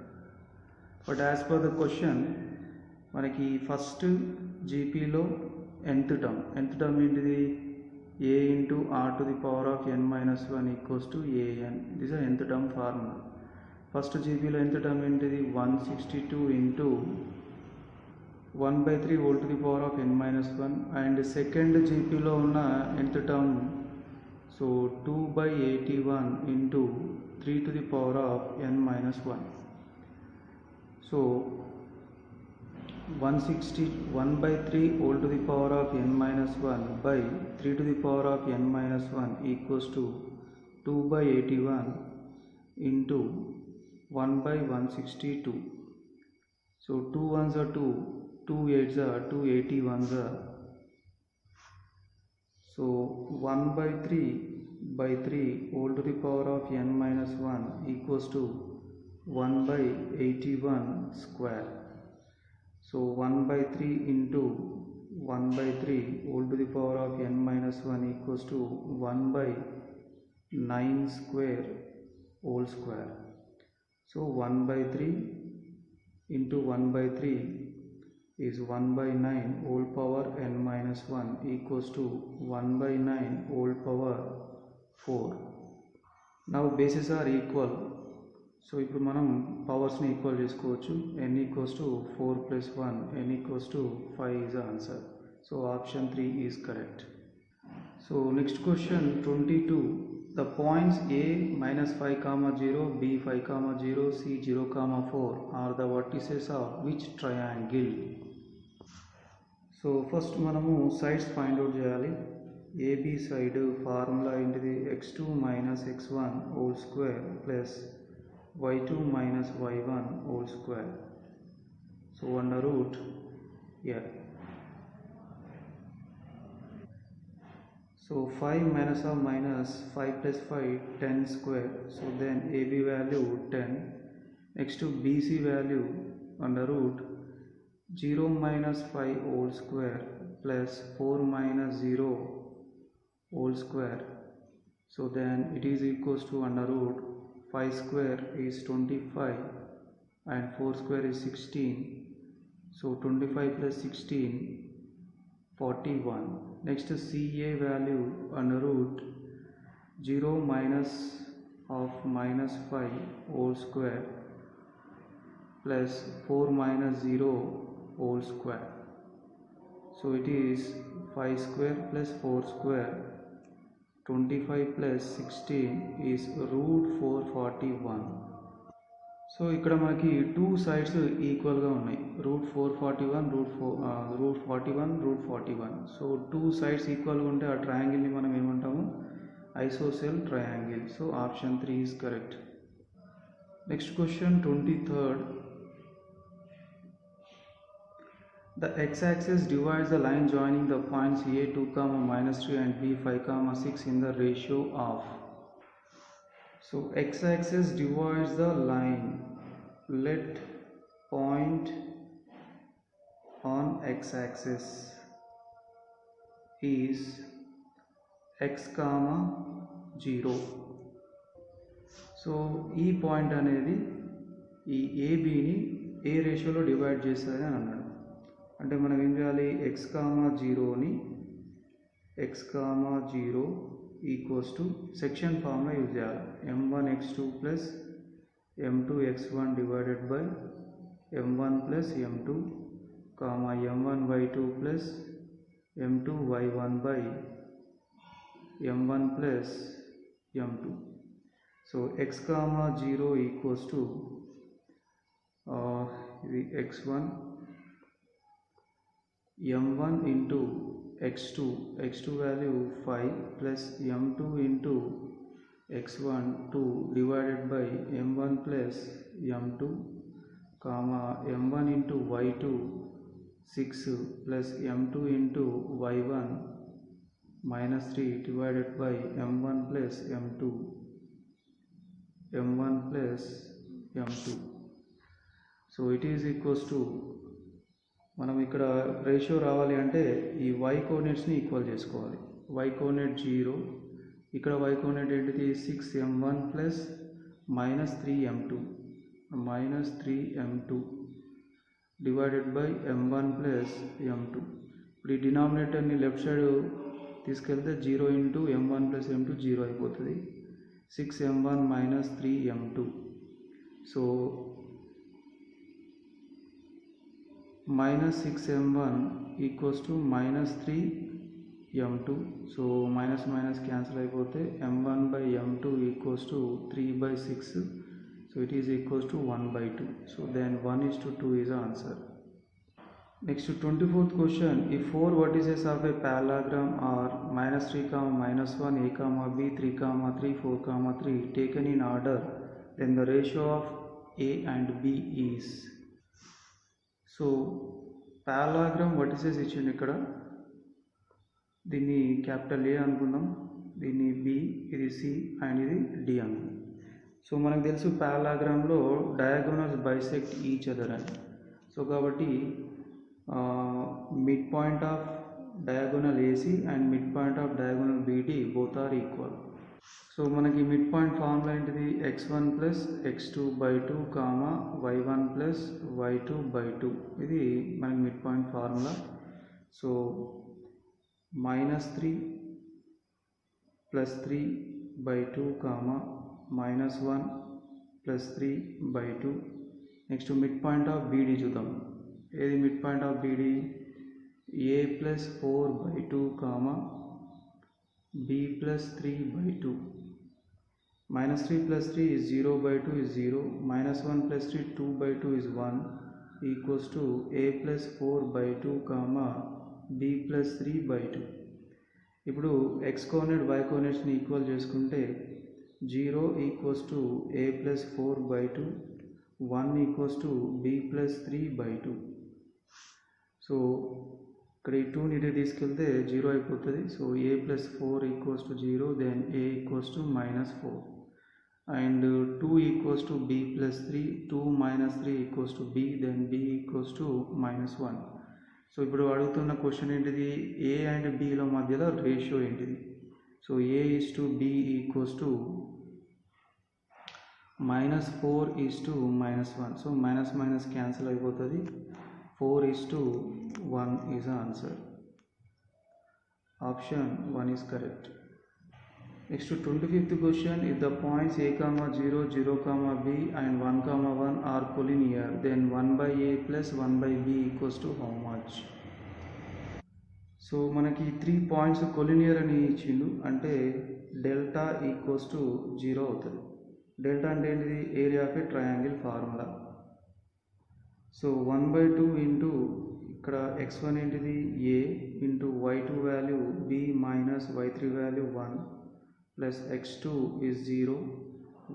But as per the question, మనకి first జీపీలో nth term ఏంటిది a into r to the power of n minus 1 equals to an. This is nth term formula. First GPలో nth term ఏంటిది 162 into 1 by 3 whole to the power of n minus 1 and second GPలో ఉన్న nth term so 2 by 81 into 3 to the power of n minus 1. So 161 by 3 whole to the power of n minus 1 by 3 to the power of n minus 1 equals to 2 by 81 into 1 by 162. So 2 ones are 2, 2 8s are 2 81s are. So 1 by 3 whole to the power of n minus 1 equals to 1 by 81 square. So 1 by 3 into 1 by 3 whole to the power of n minus 1 equals to 1 by 9 square whole square. So 1 by 3 into 1 by 3 is 1 by 9 whole power n minus 1 equals to 1 by 9 whole power 4. Now bases are equal. So ఇప్పుడు మనం పవర్స్ని equal చేసుకోవచ్చు. n equals to 4 plus 1 n equals to 5 is answer. So option 3 is correct. So next question 22. The points a minus 5, 0, b 5, 0, c 0, 4 are the vertices of which triangle? So first మనము sides find out చేయాలి. AB side formula ఏంటిది x2 minus x1 whole square plus y2 minus y1 whole square. So under root here. So 5 minus of minus 5 plus 5 10 square. So then AB value 10. Next to BC value under root 0 minus 5 whole square plus 4 minus 0 whole square. So then it is equals to under root 5 square is 25 and 4 square is 16. So 25 plus 16 41. Next CA value under root 0 minus of minus 5 whole square plus 4 minus 0 whole square. So it is 5 square plus 4 square. 25 plus 16 is root 441. సో ఇక్కడ మనకి two sides ఈక్వల్గా ఉన్నాయి. Root 441 root 41. So two sides ఈక్వల్గా ఉంటే ఆ ట్రయాంగిల్ని మనం ఏమంటాము? Isosceles triangle. So option 3 is correct. Next question 23rd. The x-axis divides the line joining the points a 2, minus 3 and b 5, 6 in the ratio of. So x-axis divides the line. Let point on x-axis is x, 0. So ఈ point అనేది ఈ ఏబిని ఏ రేషియోలో divide చేస్తుంది అని అన్నాడు. అంటే మనం ఏం చేయాలి? x, 0ని x, 0 equals to section formula use చేయాలి. m1 x2 plus m2 x1 divided by m1 plus m2 m1 y2 plus m2 y1 by m1 plus m2. So x, 0 equals to ఇది x1 m1 into x2 value 5 plus m2 into x1 2 divided by m1 plus m2 m1 into y2 6 plus m2 into y1 minus 3 divided by m1 plus m2 m1 plus m2. So it is equals to మనం ఇక్కడ ratio రావాలి అంటే ఈ y కోఆర్డినేట్స్ని equal చేసుకోవాలి. y coordinate 0, ఇక్కడ y coordinate ఏంటిది 6m1 plus minus 3m2 divided by m1 plus m2. ఇప్పుడు ఈ డినామినేటర్ని లెఫ్ట్ సైడ్ తీసుకెళ్తే 0 ఇంటూ m1 ప్లస్ m2 0 అయిపోతుంది. 6m1 minus 3m2. So minus 6m1 equals to minus 3m2. So minus minus cancel అయిపోతే m1 by m2 equals to 3 by 6. So it is equals to 1 by 2. So then 1:2 is the answer. Next 24th question. If 4 vertices of a parallelogram are -3, -1, a, b, 3, 3, 4, 3 taken in order, then the ratio of a and b is. So parallelogram vertices ఇచ్చింది ఇక్కడ. దీన్ని capital A అనుకుందాం, దీన్ని B, ఇది C and ఇది D అనుకుందాం. So మనకు తెలుసు పారాలాగ్రామ్లో డయాగోనల్స్ బైసెక్ట్ ఈచ్ అదర్ అని. సో కాబట్టి mid point of diagonal AC and mid point of diagonal BD both are equal. So మనకి మిడ్ పాయింట్ ఫార్ములా ఏంటిది? x1 plus x2 by 2 comma y1 plus y2 by 2. ఇది మనకి mid point formula. So -3 plus 3 by 2 comma -1 plus 3 by 2. Next mid point of BD చూద్దాం. ఏది mid point of BD? a plus 4 by 2 comma b plus 3 by 2. -3 plus 3 is 0 by 2 is 0. -1 plus 3 2 by 2 is 1 equals to a plus 4 by 2 comma b plus 3 by 2. ఇప్పుడు x coordinate y కోఆర్డినేట్స్ని equal చేసుకుంటే 0 equals to a plus 4 by 2, 1 equals to b plus 3 by 2. So ఇక్కడ ఈ 2ని ఇటు తీసుకెళ్తే 0 అయిపోతుంది. So a plus 4 equals to 0, then a equals to -4. and 2 equals to b plus 3, 2 minus 3 equals to b, then b equals to -1. So ఇప్పుడు అడుగుతున్న question ఏంటిది? a and bలో మధ్యలో రేషియో ఏంటిది? So a is to b equals to -4 is to -1. So minus minus cancel అయిపోతుంది. 4 is to 1 is the answer. Option 1 is correct. Next 25th question. If the points a, 0, 0, b and 1, 1 are collinear, then 1 by a plus 1 by b equals to how much? So మనకి 3 points collinear అని ఇచ్చిండు, అంటే delta equals to 0 అవుతుంది. Delta అంటే ఏంటిది? Area of a triangle formula. So 1/2 into ఇక్కడ x1 ఏంటిది? a into y2 value b minus y3 value 1 plus x2 is 0,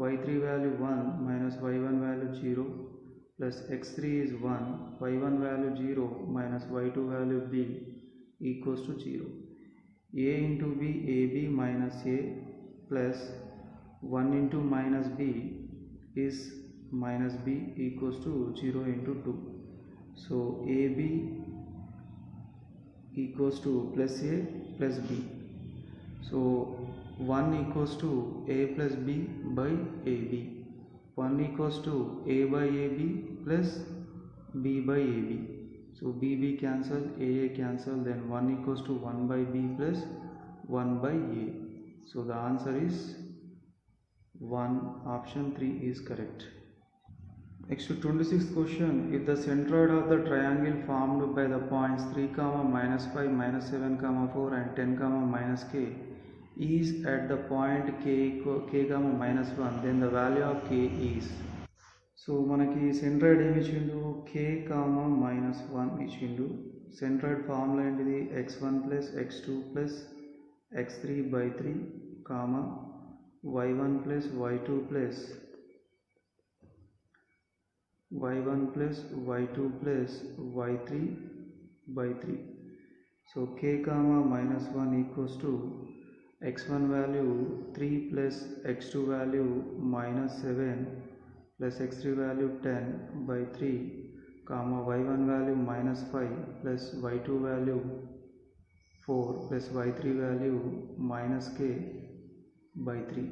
y3 value 1 minus y1 value 0 plus x3 is 1, y1 value 0 minus y2 value b equals to 0. a into b, ab minus a plus 1 into minus b is minus b equals to 0 into 2. So ab equals to plus a plus b. So 1 equals to a plus b by ab. 1 equals to a by ab plus b by ab. So b cancel, a cancel, then 1 equals to 1 by b plus 1 by a. So the answer is 1. Option 3 is correct. Next 26th question. If the centroid of the triangle formed by the points 3, -5, -7, 4 and 10, -k is at the point k, -1, then the value of k is. So మనకి centroid ఏమి ఇచ్చిండు? k, -1 ఇచ్చిండు. Centroid formula ఏంటిది? x1 plus x2 plus x3 by 3 y1 plus y2 plus y1 plus y2 plus y3 by 3. So k, -1 equals to x1 value 3 plus x2 value -7 plus x3 value 10 by 3, y1 value -5 plus y2 value 4 plus y3 value -k by 3.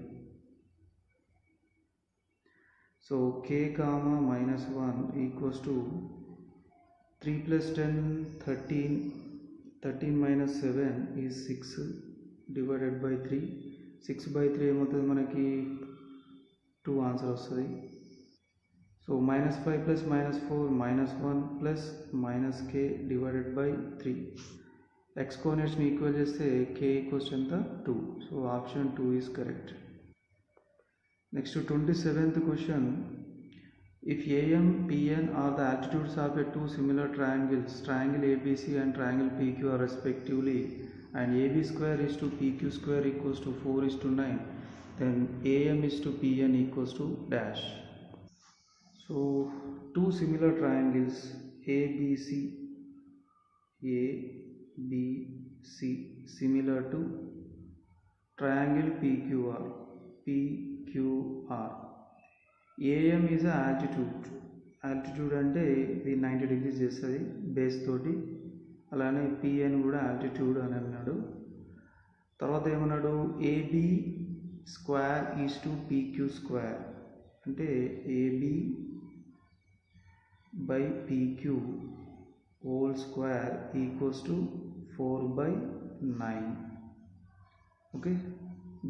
So k, -1 equals to 3 plus 10, 13 13 minus 7 is 6 divided by 3. 6 by 3 ఏమవుతుంది మనకి 2 answer వస్తుంది. So -5 plus -4 -1 plus -k divided by 3. ఎక్స్పోనెంట్స్ని equal చేస్తే k equals ఎంత 2. So option 2 is correct. Next 27th question. If AM, PN are the altitudes of a two similar triangles, triangle ABC and triangle PQ are respectively, and AB square is to PQ square equals to 4:9, then AM is to PN equals to dash. So two similar triangles ABC similar to triangle PQR. AM is a altitude అంటే ఇది 90 degrees చేస్తుంది base తోటి. అలానే PN కూడా altitude అని అన్నాడు. తర్వాత ఏమన్నాడు, AB square is to PQ square అంటే AB by PQ whole square equals to 4/9. Okay,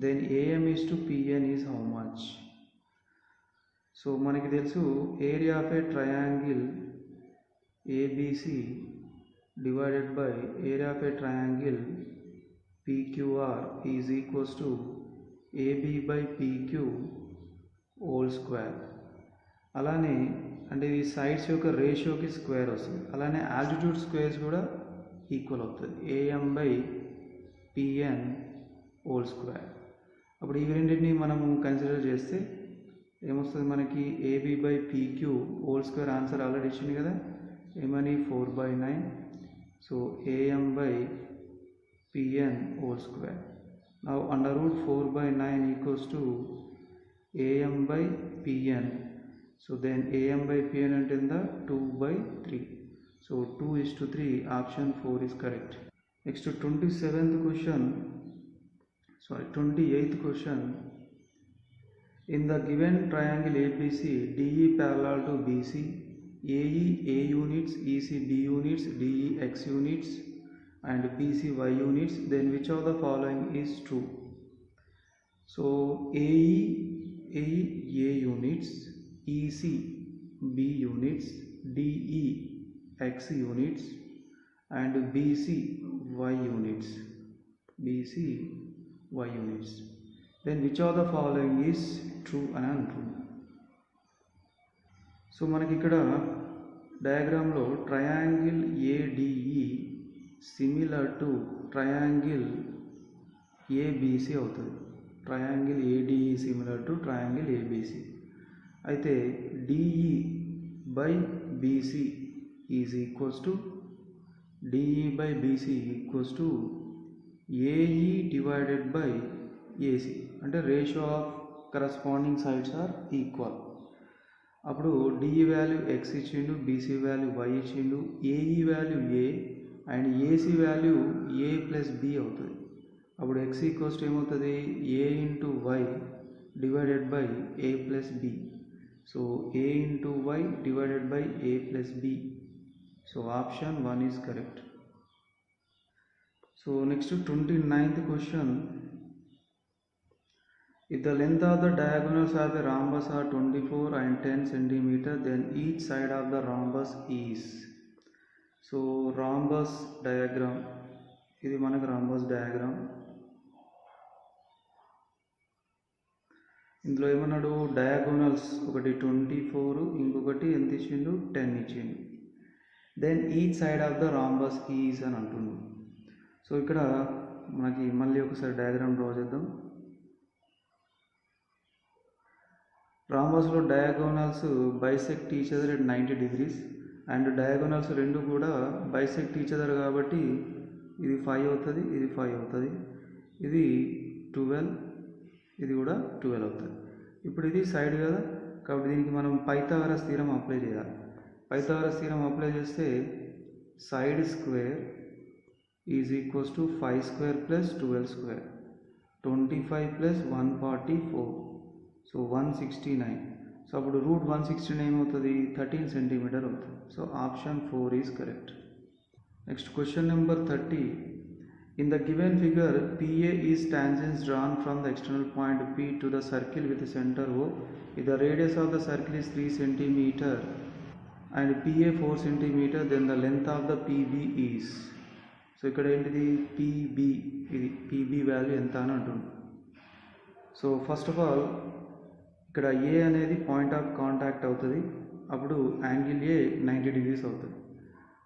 then AM is to PN is how much? So మనకి తెలుసు area of a triangle ABC divided by area of a triangle PQR is equals to AB by PQ whole square. అలానే అంటే ఈ sides యొక్క రేషియోకి square వస్తుంది. అలానే altitude squares కూడా equal అవుతుంది, AM by PN whole square. అప్పుడు ఈ రెండింటిని మనము కన్సిడర్ చేస్తే ఏమొస్తుంది మనకి, AB by PQ whole square answer already ఇచ్చింది కదా, ఏమని 4/9. సో AM by PN whole square. Now under root 4/9 equals to AM by PN. So then AM by PN అంటే ఎంత 2/3. So 2:3 option 4 is correct. Next 28th question. In the given triangle ABC, DE parallel to BC, AE A units, EC B units, DE X units, and BC Y units, then which of the following is true? So AE A units, EC B units, DE X units, and BC Y units. Then which of the following is true and untrue? So మనకి ఇక్కడ డయాగ్రామ్లో triangle ADE similar to triangle ABC అవుతుంది. Triangle ADE similar to triangle ABC అయితే DE by BC is equals to AE divided by AC అంటే ratio of corresponding sides are equal. అప్పుడు DE value X ఇచ్చిండు, BC value Y ఇచ్చిండు, AE value A and AC value A plus B అవుతుంది. అప్పుడు X equals ఏమవుతుంది, A into Y divided by A plus B. So A into Y divided by A plus B. So option 1 is correct. So next 29th question. If the length of the diagonals of a rhombus are 24 and 10 cm, then each side of the rhombus is. So rhombus diagram, ఇది మనకు rhombus diagram. ఇందులో ఏమన్నాడు, diagonals ఒకటి 24, ఇంకొకటి ఎంత ఇచ్చిండు 10 ఇచ్చిండు. Then each side of the rhombus is అని అంటుండు. సో ఇక్కడ మనకి మళ్ళీ ఒకసారి డయాగ్రామ్ డ్రా చేద్దాం. రాంబస్లో diagonals bisect each other at 90 degrees and diagonals రెండు కూడా బైసెక్ట్ ఈచ్ అదర్ కాబట్టి ఇది 5 అవుతుంది, ఇది 5 అవుతుంది, ఇది 12, ఇది కూడా 12 అవుతుంది. ఇప్పుడు ఇది సైడ్ కదా కాబట్టి దీనికి మనం పైథాగరస్ థీరం అప్లై చేయాలి. పైథాగరస్ థీరం అప్లై చేస్తే side square is equals to 5 square plus 12 square, 25 plus 144, so 169. So అప్పుడు √169 ఏమవుతుంది, 13 cm అవుతుంది. So option 4 is correct. Next, question number 30. In the given figure, PA is tangents drawn from the external point P to the circle with the center O. If the radius of the circle is 3 cm and PA 4 cm, then the length of the PB is. So ఇక్కడ ఏంటిది PB, ఇది PB value ఎంత అని అంటుంది. So first of all ఇక్కడ A అనేది point of contact అవుతుంది, అప్పుడు యాంగిల్ A 90 degrees అవుతుంది.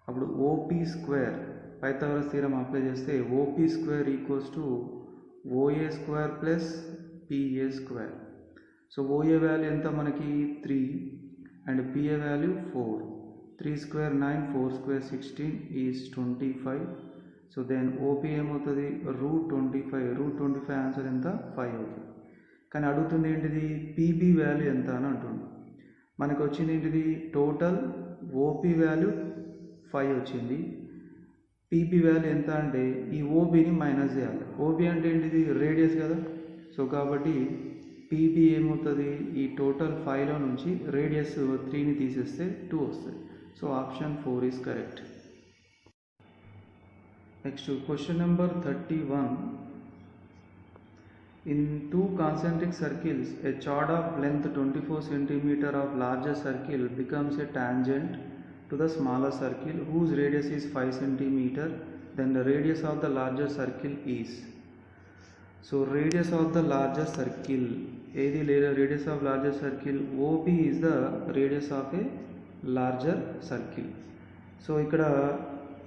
అప్పుడు OP square Pythagoras theorem apply చేస్తే OP square equals to OA square plus PA square. So OA value ఎంత మనకి 3 and PA value 4. 3 square 9, 4 square 16 is 25. So then OP ఏమవుతుంది √25 answer ఎంత 5 అవుతుంది. కానీ అడుగుతుంది ఏంటిది PB వాల్యూ ఎంత అని అంటుంది. మనకు వచ్చింది ఏంటిది టోటల్ OP వాల్యూ 5 వచ్చింది. PB వాల్యూ ఎంత అంటే ఈ OBని మైనస్ చేయాలి. OB అంటే ఏంటిది రేడియస్ కదా. సో కాబట్టి PB ఏమవుతుంది ఈ టోటల్ 5లో నుంచి రేడియస్ 3ని తీసేస్తే 2 వస్తుంది. So option 4 is correct. Next question number 31. In two concentric circles, a chord of length 24 cm of larger circle becomes a tangent to the smaller circle whose radius is 5 cm. Then the radius of the larger circle is. So radius of the larger circle, ఏది radius of larger circle, OP is the radius of a larger circle. So ఇక్కడ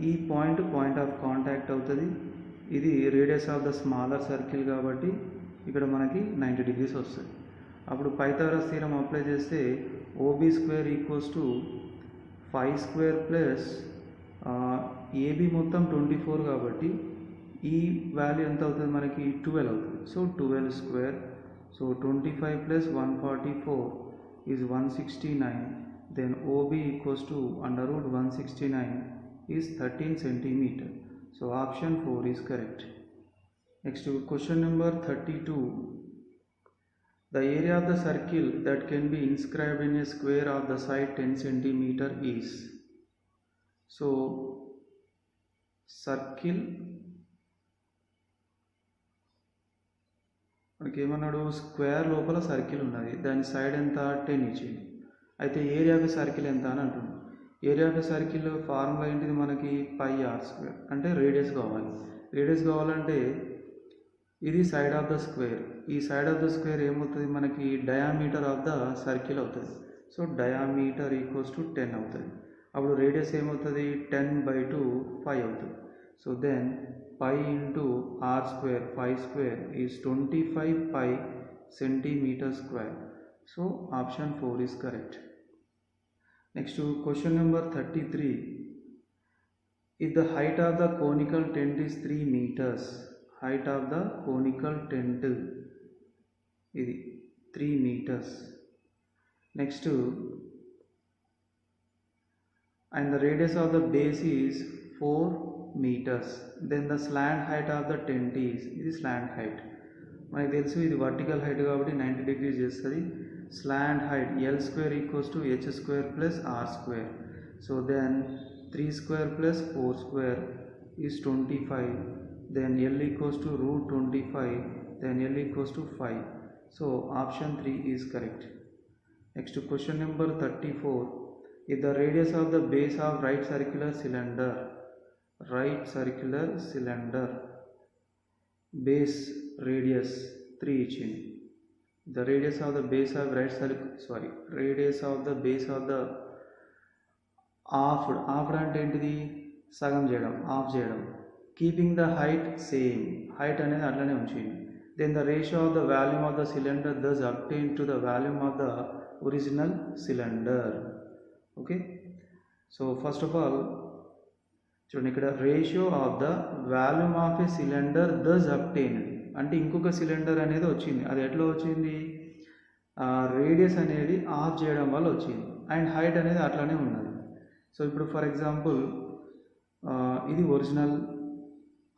ఈ point of contact అవుతుంది, ఇది radius of the smaller circle కాబట్టి ఇక్కడ మనకి 90 degrees వస్తుంది. అప్పుడు పైథాగరస్ థీరం అప్లై చేస్తే OB square equals to 5 square plus AB మొత్తం 24 కాబట్టి ఈ వాల్యూ ఎంత అవుతుంది మనకి 12 అవుతుంది. So 12 square. So 25 plus 144 is 169. Then OB equals to √169 is 13 cm. So option 4 is correct. Next, question number 32. The area of the circle that can be inscribed in a square of the side 10 cm is. So, circle మనకి ఏమన్నాడు square లోపల circle ఉన్నది, దాని side ఎంత 10 ఇచ్చింది. అయితే area of circle ఎంత అని అంటుంది. ఏరియా ఆఫ్ సర్కిల్ ఫార్ములా ఏంటిది మనకి πr², అంటే రేడియస్ కావాలి. రేడియస్ కావాలంటే ఇది సైడ్ ఆఫ్ ద స్క్వేర్, ఈ సైడ్ ఆఫ్ ద స్క్వేర్ ఏమవుతుంది మనకి డయామీటర్ ఆఫ్ ద సర్కిల్ అవుతుంది. సో డయామీటర్ ఈక్వల్స్ టు 10 అవుతుంది. అప్పుడు రేడియస్ ఏమవుతుంది 10/2 5 అవుతుంది. So then π into r², 5² is 25 π cm². So option 4 is correct. Next question number 33. If the height of the conical tent is 3 meters, height of the conical tent ఇది 3 meters. Next, and the radius of the base is 4 meters. Then the slant height of the tent is, ఇది slant height. మనకి తెలుసు ఇది vertical height కాబట్టి 90 degrees చేస్తుంది. Slant height L² equals to h² plus r². So then 3 square plus 4 square is 25. then L equals to √25, then L equals to 5. So option 3 is correct. Next question number 34. If the radius of the base of right circular cylinder base radius 3 ఇచ్చింది. The radius of the base of radius of the base of the ఆఫ్డ్ అంటే ఏంటిది సగం చేయడం, half చేయడం. Keeping the height same, height అనేది అట్లనే ఉంచింది. Then the ratio of the volume of the cylinder thus obtain to the volume of the original cylinder. Okay, so first of all చూడండి ఇక్కడ ratio of the volume of a cylinder thus obtain అంటే ఇంకొక cylinder అనేది వచ్చింది. అది ఎట్లా వచ్చింది, radius అనేది ఆఫ్ చేయడం వల్ల వచ్చింది అండ్ హైట్ అనేది అట్లానే ఉన్నది. సో ఇప్పుడు ఫర్ ఎగ్జాంపుల్ ఇది ఒరిజినల్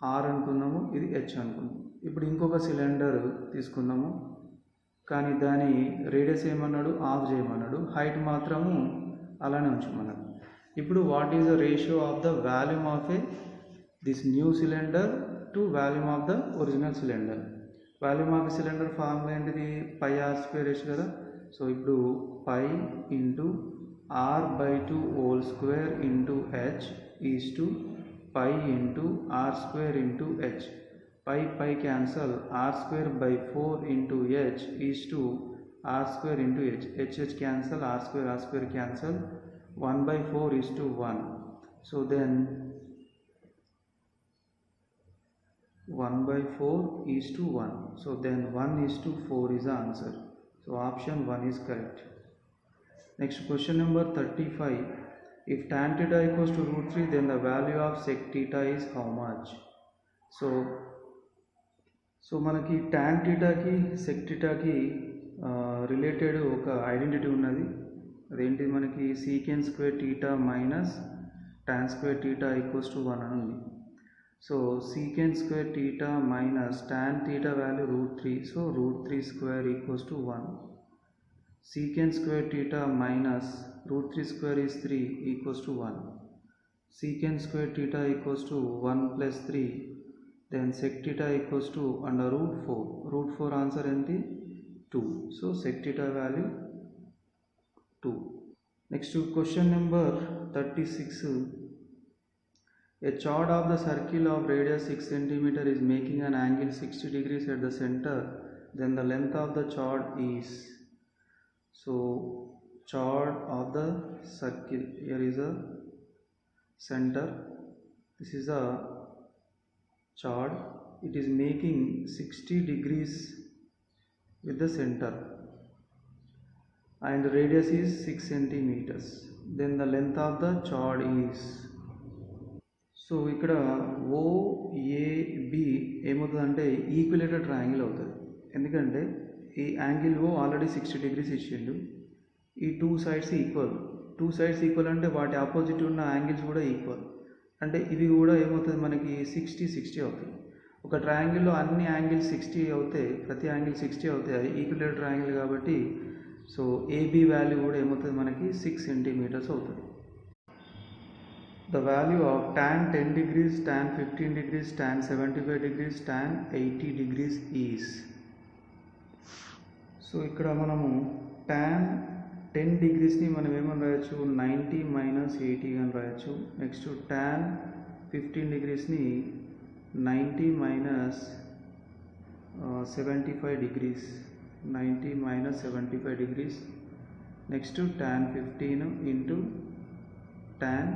R అనుకుందాము, ఇది H అనుకుందాం. ఇప్పుడు ఇంకొక సిలిండర్ తీసుకుందాము, కానీ దాని రేడియస్ ఏమన్నాడు ఆఫ్ చేయమన్నాడు, హైట్ మాత్రము అలానే ఉంచమన్నాడు. ఇప్పుడు what is the ratio of the volume of this new cylinder to volume of the original cylinder. Volume of the cylinder formula ఏంటిది pi r square h కదా. సో ఇప్పుడు pi into r by 2 whole square into h is to pi into r square into h. Pi cancel, r square by 4 into h is to r square into h cancel, r square cancel, 1 by 4 is to 1. So then 1 by 4 is to 1. So then 1 is to 4 is the answer. So option 1 is correct. Next question number 35. If tan theta equals to root 3, then the value of sec theta is how much? So మనకి tan theta కి sec theta కి related ఒక identity ఉన్నది. అదేంటి మనకి secant square theta minus tan square theta equals to 1 అని ఉంది. So secant square theta minus tan theta value root 3. So root 3 square equals to 1. Secant square theta minus root 3 square is 3 equals to 1. Secant square theta equals to 1 plus 3. Then sec theta equals to under root 4. Root 4 answer enti 2. So sec theta value 2. Next to question number 36. A chord of the circle of radius 6 cm is making an angle 60 degrees at the center. Then the length of the chord is. So chord of the circle, here is a center, this is a chord, it is making 60 degrees with the center and radius is 6 centimeters. Then the length of the chord is. So ఇక్కడ OAB ఏమవుతుందంటే equilateral triangle అవుతుంది. ఎందుకంటే ఈ angle O already 60 degrees ఇచ్చిండు. ఈ two sides equal అంటే వాటి opposite ఉన్న యాంగిల్స్ కూడా ఈక్వల్. అంటే ఇవి కూడా ఏమవుతుంది మనకి 60 అవుతుంది. ఒక ట్రయాంగిల్లో అన్ని యాంగిల్స్ 60 అవుతాయి, ప్రతి యాంగిల్ 60 అవుతాయి, అది ఈక్విలేటర్ ట్రయాంగిల్ కాబట్టి. సో AB వాల్యూ కూడా ఏమవుతుంది మనకి 6 సెంటీమీటర్స్ అవుతుంది. The value of tan 10 degrees, tan 15 degrees, tan 75 degrees, tan 80 degrees is. So ఇక్కడ మనము tan 10 degreesని మనం ఏమని రాయొచ్చు 90 minus 80 అని రాయొచ్చు. Next tan 15 degreesని 90 minus 75 degrees, 90 minus 75 degrees. Next tan 15 into tan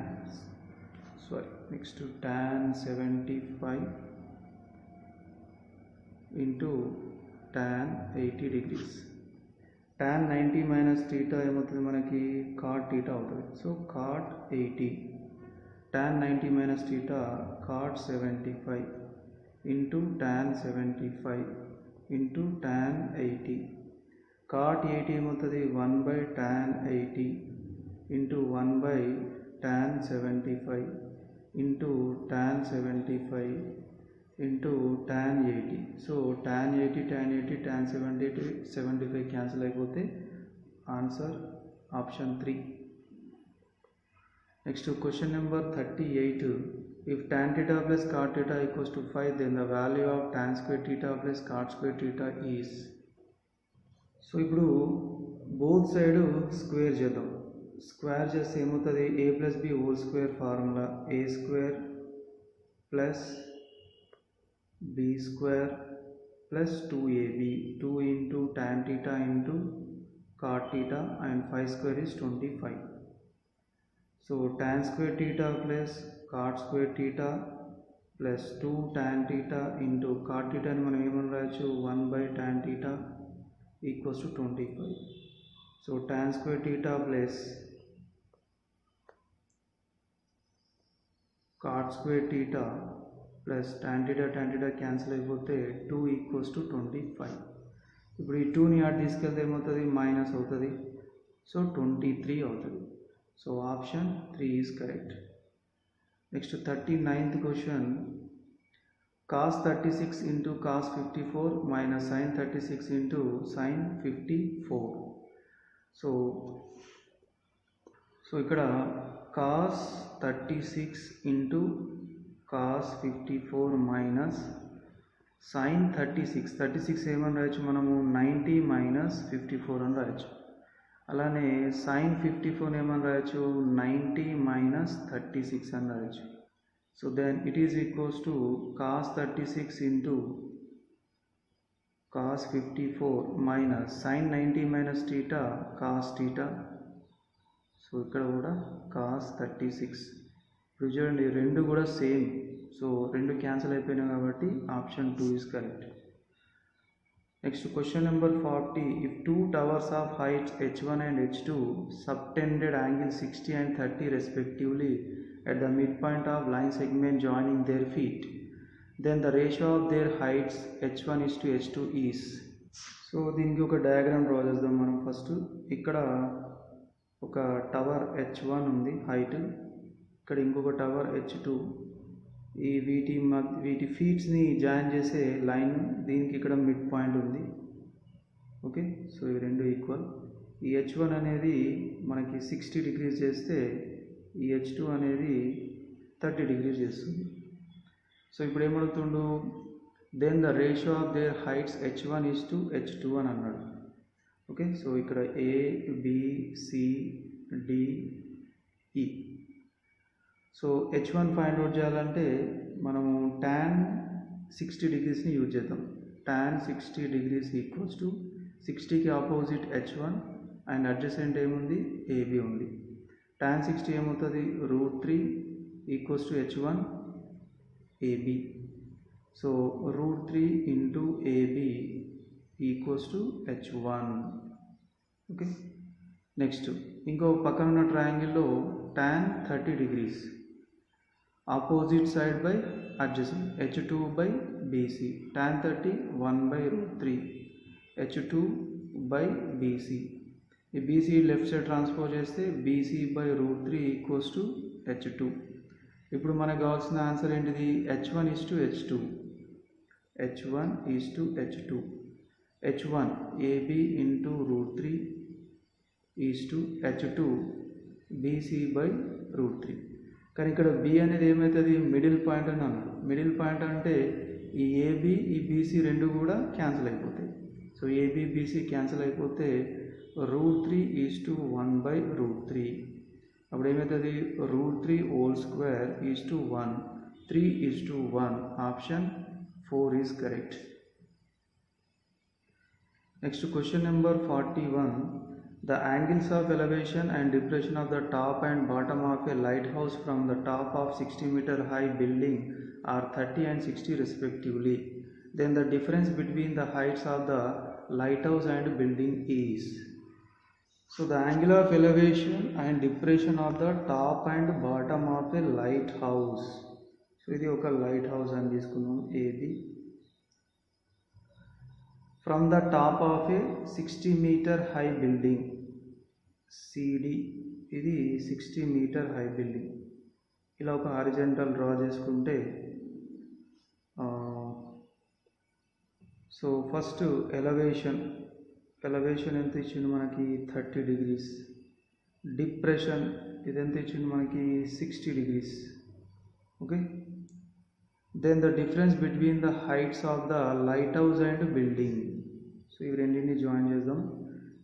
next to tan 75 into tan 80 degrees. tan 90 minus theta ఏమవుతుంది మనకి cot theta అవుతుంది. So cot 80. tan 90 minus theta cot 75 into tan 75 into tan 80. cot 80 ఏమవుతుంది 1 by tan 80 into 1 by tan 75 into tan 75 into tan 80. So tan 80 tan 80 tan 70 75 cancel అయిపోతే answer option 3. Next question number 38. If tan theta plus cot theta equals to 5, then the value of tan square theta plus cot square theta is. So ఇప్పుడు both side square చేద్దాం. Square చేస్తే ఏమవుతుంది a plus B whole square formula a square plus B square plus 2ab 2 into tan theta into cot theta and 5 square is 25. So tan square theta plus cot square theta plus 2 tan theta into cot theta అని మనం ఏమని రాయొచ్చు 1 by tan theta equals to 25. So tan square theta plus cot square theta plus tan theta cancel అయిపోతే 2 equals to 25. ఇప్పుడు ఈ 2ని అటు తీసుకెళ్తే ఏమవుతుంది మైనస్ అవుతుంది. సో 23 అవుతుంది. So option 3 is correct. Next 39th question. cos 36 into cos 54 minus sin 36 into sin 54. So ఇక్కడ cos 36 into cos 54 minus sin 36 ఏమని రాయొచ్చు మనము 90 minus 54 అని రాయొచ్చు. అలానే sin 54 ఏమని రాయొచ్చు 90 minus 36 అని రాయొచ్చు. So then it is equals to cos 36 into cos 54 minus sin 90 minus theta cos theta. So ఇక్కడ కూడా cos 36. ఇప్పుడు చూడండి రెండు కూడా సేమ్, సో రెండు క్యాన్సిల్ అయిపోయినాయి కాబట్టి option 2 is correct. Next question number 40. If two towers of heights h1 and h2 subtended angle 60 and 30 respectively at the midpoint of line segment joining their feet, then the ratio of their heights h1 is to h2 is. So దీనికి ఒక diagram draw చేద్దాం మనం. First ఇక్కడ ఒక tower h1 ఉంది height, ఇక్కడ ఇంకొక tower h2. ఈ వీటి ఫీట్స్ని జాయిన్ చేసే లైన్, దీనికి ఇక్కడ మిడ్ పాయింట్ ఉంది. ఓకే, సో ఇవి రెండు ఈక్వల్. ఈ h1 అనేది మనకి 60 degrees చేస్తే ఈ h2 అనేది 30 degrees చేస్తుంది. సో ఇప్పుడు ఏమడుగుతుండు, then the ratio of their heights h1 is to h2 అని అన్నాడు. ఓకే, సో ఇక్కడ A B C D E. So h1 find out చేయాలంటే మనము tan 60 degreesని యూజ్ చేద్దాం. tan 60 degrees ఈక్వల్స్ టు 60కి ఆపోజిట్ h1 అండ్ అడ్జసెంట్ ఏముంది AB ఉంది. tan 60 ఏమవుతుంది √3 equals to h1 AB. So √3 into AB equals to h1. Okay, next ఇంకో పక్కన ఉన్న ట్రయాంగిల్లో tan 30 degrees opposite side by adjacent h2 by BC. tan 30 1/√3 h2 by BC. ఈ BC left side transpose చేస్తే BC by√3 equals to h2. ఇప్పుడు మనకు కావాల్సిన answer ఏంటిది, h1 is to h2. h1 is to h2. h1 AB into √3 is to h2 BC by√3. కానీ ఇక్కడ B అనేది ఏమవుతుంది మిడిల్ పాయింట్ అని అన్నాడు. మిడిల్ పాయింట్ అంటే ఈ AB ఈ BC రెండు కూడా క్యాన్సిల్ అయిపోతాయి. సో AB BC క్యాన్సిల్ అయిపోతే √3 is to 1/√3. అప్పుడు ఏమవుతుంది √3 whole square is to 1. 3 is to 1. Option 4 is correct. Next question number 41. The angles of elevation and depression of the top and bottom of a lighthouse from the top of 60-meter high building are 30 and 60 respectively. Then the difference between the heights of the lighthouse and building is. So the angle of elevation and depression of the top and bottom of a lighthouse. So ఇది ఒక lighthouse అని తీసుకున్నాం AB. From the top of a 60-meter high building CD, ఇది 60-meter high building. ఇలా ఒక horizontal draw చేసుకుంటే so first elevation ఎంత ఇచ్చింది మనకి 30 degrees. డిప్రెషన్ ఇది ఎంత ఇచ్చింది మనకి 60 degrees. Okay, then the difference between the heights of the light house and building. So ఇవి రెండింటిని జాయిన్ చేద్దాం.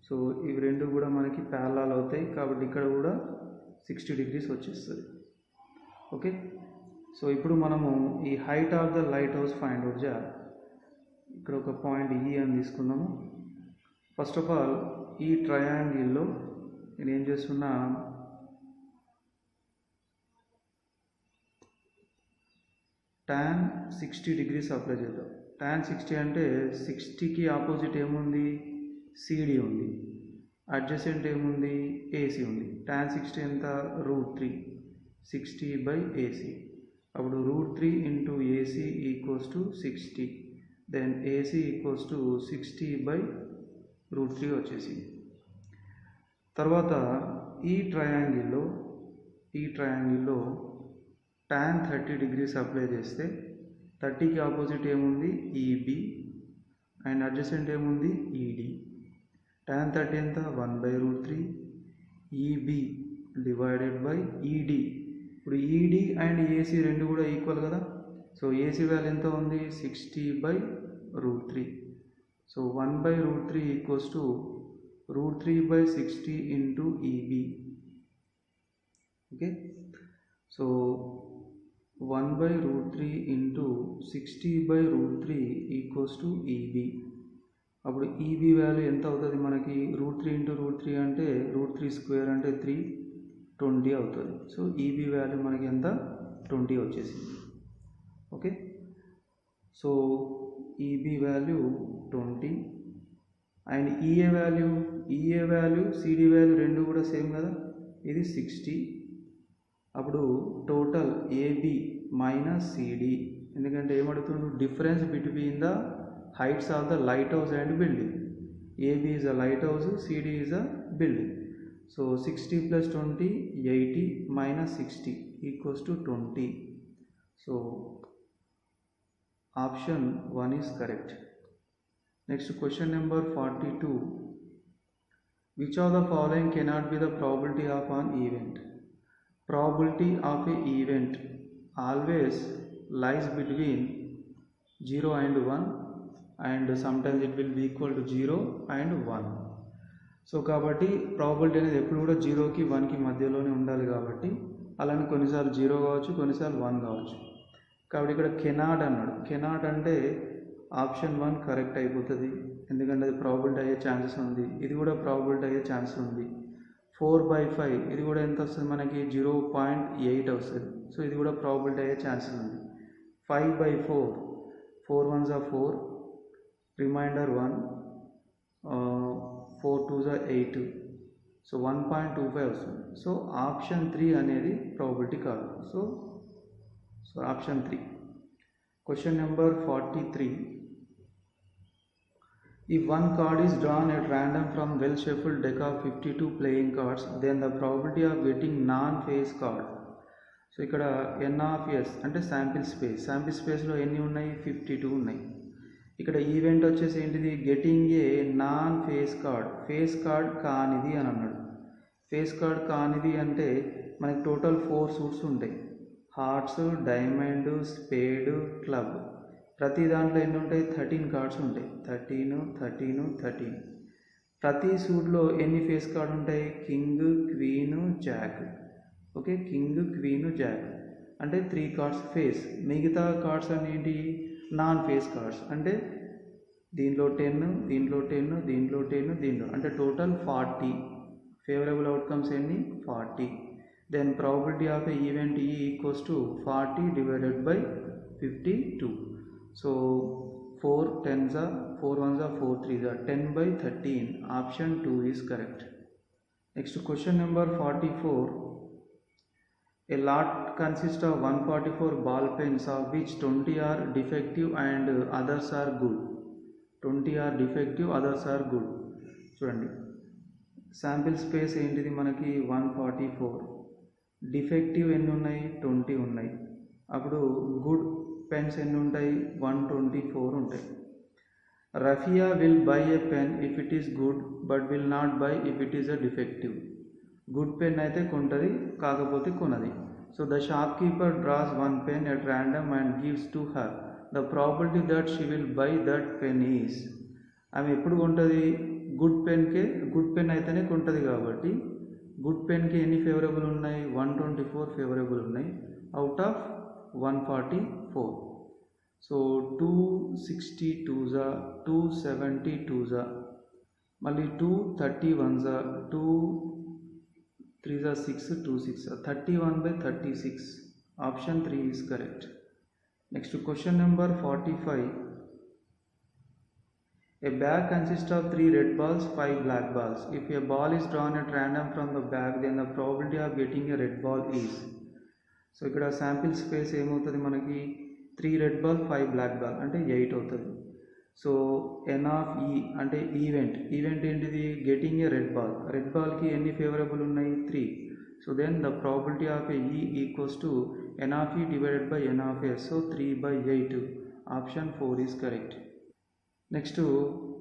సో ఇవి రెండు కూడా మనకి ప్యారలల్ అవుతాయి కాబట్టి ఇక్కడ కూడా 60 degrees వచ్చేస్తుంది. ఓకే, సో ఇప్పుడు మనము ఈ height of the light house find out చేయాలి. ఇక్కడ ఒక పాయింట్ E అని తీసుకున్నాము. ఫస్ట్ ఆఫ్ ఆల్ ఈ ట్రయాంగిల్లో నేను ఏం చేస్తున్నా, tan 60 degrees అప్లై చేద్దాం. tan 60 అంటే 60కి ఆపోజిట్ ఏముంది CD ఉంది, అడ్జసెంట్ ఏముంది AC ఉంది. tan 60 ఎంత √3 60/AC. అప్పుడు √3 into AC equals to 60. Then AC equals to 60/√3 వచ్చేసింది. తర్వాత ఈ ట్రయాంగిల్లో tan 30 degrees అప్లై చేస్తే 30కి ఆపోజిట్ ఏముంది EB అండ్ అడ్జసెంట్ ఏముంది ED. tan 30 ఎంత 1/√3. EB డివైడెడ్ బై ఈడి. ఇప్పుడు ఈడి అండ్ ఏసీ రెండు కూడా ఈక్వల్ కదా. సో ఏసీ వాల్యూ ఎంత ఉంది, 60/√3. So 1/√3 equals to √3/60 into EB. Okay, so 1/√3 into 60/√3 equals to EB. అప్పుడు ఈబి వాల్యూ ఎంత అవుతుంది మనకి, √3 ఇంటూ √3 అంటే √3² అంటే 320 అవుతుంది. సో ఈబి వాల్యూ మనకి ఎంత, 20 వచ్చేసింది. Okay, so EB value 20 and EA value CD value రెండు కూడా సేమ్ కదా, ఇది 60. అప్పుడు టోటల్ ఏబి మైనస్ సిడి, ఎందుకంటే ఏమడుగుతుండు, difference between the heights of the light house and building. AB is a lighthouse, CD is a building. So 60 + 20 80 minus 60 equals to 20. So option 1 is correct. Next question number 42. Which of the following cannot be the probability of an event? Probability of a event always lies between 0 and 1, and sometimes it will be equal to 0 and 1. So కాబట్టి probability అనేది ఎప్పుడు కూడా 0కి 1కి మధ్యలోనే ఉండాలి. కాబట్టి అలానే కొన్నిసార్లు 0 కావచ్చు, కొన్నిసార్లు 1 కావచ్చు. కాబట్టి ఇక్కడ కెనాట్ అన్నాడు. కెనాట్ అంటే ఆప్షన్ 1 కరెక్ట్ అయిపోతుంది, ఎందుకంటే అది ప్రాబిలిటీ అయ్యే ఛాన్సెస్ ఉంది. ఇది కూడా ప్రాబిలిటీ అయ్యే ఛాన్స్ ఉంది. 4/5 ఇది కూడా ఎంత వస్తుంది మనకి, 0.8 వస్తుంది. సో ఇది కూడా ప్రాబిలిటీ అయ్యే ఛాన్సెస్ ఉంది. 5/4 4 1s are 4, reminder 1, 4 2s are 8. So 1.25 వస్తుంది. సో ఆప్షన్ 3 అనేది ప్రాబిలిటీ కాదు. So option 3. Question number 43. If one card is drawn at random from well-shuffled deck of 52 playing cards, then the probability of getting non-face card. So ఇక్కడ NS అంటే sample స్పేస్లో ఎన్ని ఉన్నాయి, 52 ఉన్నాయి. ఇక్కడ ఈవెంట్ వచ్చేసి ఏంటిది, getting a non face card కానిది అని అన్నాడు. ఫేస్ కార్డ్ కానిది అంటే మనకి టోటల్ 4 సూట్స్ ఉంటాయి, హార్ట్స్, డైమండ్, స్పేడ్, క్లబ్. ప్రతి దాంట్లో ఎన్ని ఉంటాయి, 13 కార్డ్స్ ఉంటాయి, 13. ప్రతి సూట్లో ఎన్ని ఫేస్ కార్డ్ ఉంటాయి, king, queen, Jack. Okay, king, queen, Jack అంటే 3 కార్డ్స్ ఫేస్. మిగతా కార్డ్స్ అన్ని ఏంటి, నాన్ ఫేస్ కార్డ్స్. అంటే దీంట్లో 10, దీంట్లో 10, దీంట్లో 10, దీంట్లో అంటే టోటల్ 40. ఫేవరబుల్ అవుట్కమ్స్ ఎన్ని, 40. Then probability of a event E equals to 40 divided by 52. So 4 10s are 4 1s are 4 3s are 10/13. Option 2 is correct. Next question number 44. A lot consists of 144 ball pens, of which 20 are defective and others are good. 20 are defective, others are good. చూడండి, sample space ఏంటిది మనకి 144. Defective ఎన్ని ఉన్నాయి, 20 ఉన్నాయి. అప్పుడు good pens ఎన్ని ఉంటాయి, 124 ఉంటాయి. Rafia will buy a pen if it is good but will not buy if it is a defective. Good pen అయితే కొంటది, కాకపోతే కొనది. So the shopkeeper draws 1 pen at random and gives to her. The probability that she will buy that pen is. ఆమె ఎప్పుడు కొంటుంది, good pen అయితేనే కొంటది. కాబట్టి good పెన్కి ఎన్ని favourable ఉన్నాయి, 124 ఫేవరబుల్ ఉన్నాయి out of 144. So 262s are 272s are మళ్ళీ 231s are 2 3s are 6 2 6 are 31/36. Option 3 is correct. Next question number 45. A bag consists of 3 red balls, 5 black balls. If a ball is drawn at random from the bag, then the probability of getting a red ball is. So ఇక్కడ sample space ఏమవుతుంది మనకి, 3 red ball 5 black ball అంటే 8 అవుతుంది. So N of ఈ అంటే event ఏంటిది, getting a red బాల్కి ఎన్ని favourable ఉన్నాయి, 3. So then the probability of a E equals to N of E divided by N of S. So 3/8. Option 4 is correct. Next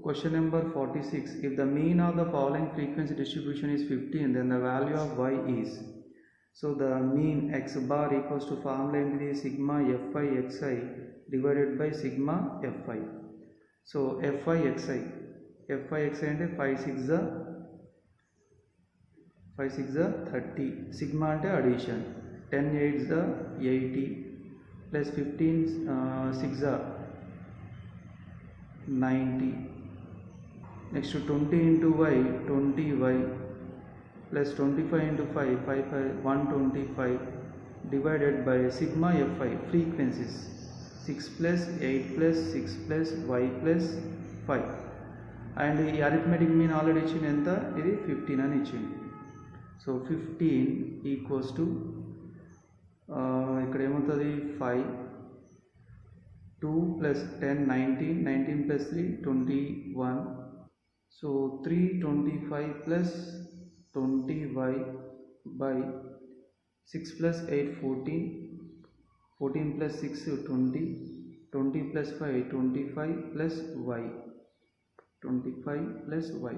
question number 46. If the mean of the following frequency distribution is 15, then the value of y is. So the mean x bar equals to formula ఏంటిది sigma fi xi divided by sigma fi. So fi xi అంటే 5 6 30, sigma అంటే addition, 10 8 80 plus 15 6 90. Next to 20 into y 20y plus 25 into 5 125 divided by sigma fi frequencies 6 plus 8 plus 6 plus y plus 5. And ఈ arithmetic mean already ఇచ్చింది ఎంత, ఇది 15 అని ఇచ్చింది. So 15 equals to ఇక్కడ ఏమవుతుంది 5, 2 plus 10 19 plus 3 21. So 325 plus 20y by 6 plus 8 14 plus 6 20 plus 5 25 plus y 25 plus y.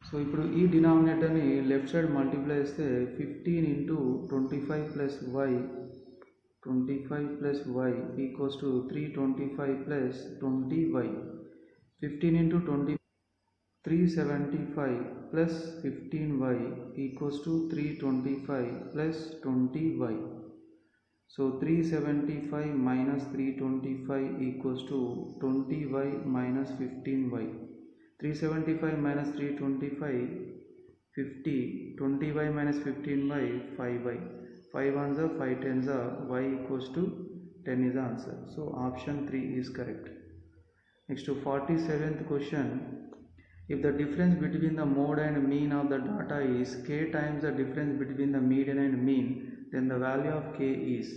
So ఇప్పుడు ఈ డినామినేటర్ని లెఫ్ట్ సైడ్ మల్టిప్లై చేస్తే 15 into 25 plus y 25 plus y equals to 325 plus 20y. 15 into 20 375 plus 15y equals to 325 plus 20y. So 375 minus 325 equals to 20y minus 15y. 375 minus 325 50, 20y minus 15y 5y. 5 ones are 5 tens are y equals to 10 is the answer. So option 3 is correct. Next to 47th question. If the difference between the mode and mean of the data is k times the difference between the median and mean, then the value of k is.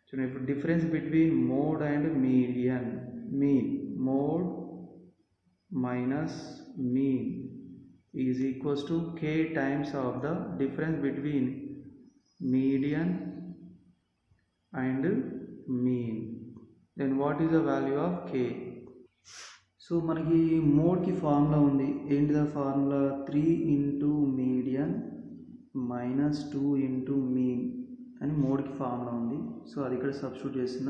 So if difference between mode and median, mean, mode minus mean is equals to k times of the difference between median and mean. Then what is the value of k? So మనకి మోడ్కి formula ఉంది, ఏంటిదా formula 3 into median minus 2 into mean అని మోడ్కి formula ఉంది. So అది ఇక్కడ substitute చేసిన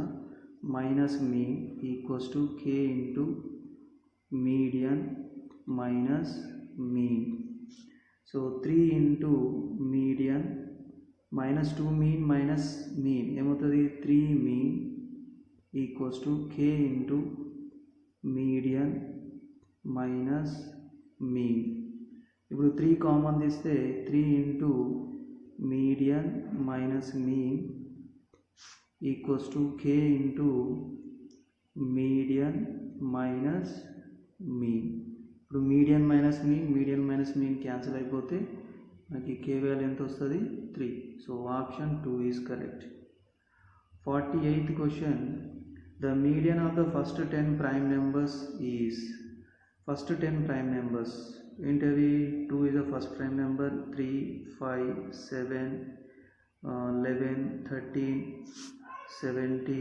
minus mean equals to k into median minus mean. So 3 into median minus 2 mean minus mean ఏమవుతుంది 3 mean equals to k into median minus mean. ఇప్పుడు 3 common తీస్తే 3 into median minus mean equals to k into median minus mean. ఇప్పుడు median minus mean cancel అయిపోతే మనకి k value ఎంత వస్తుంది 3. So option 2 is correct. 48th question. The median of the first 10 prime numbers is. First 10 prime numbers ఏంటవి 2 is the first prime number, 3 5 7 11 13 17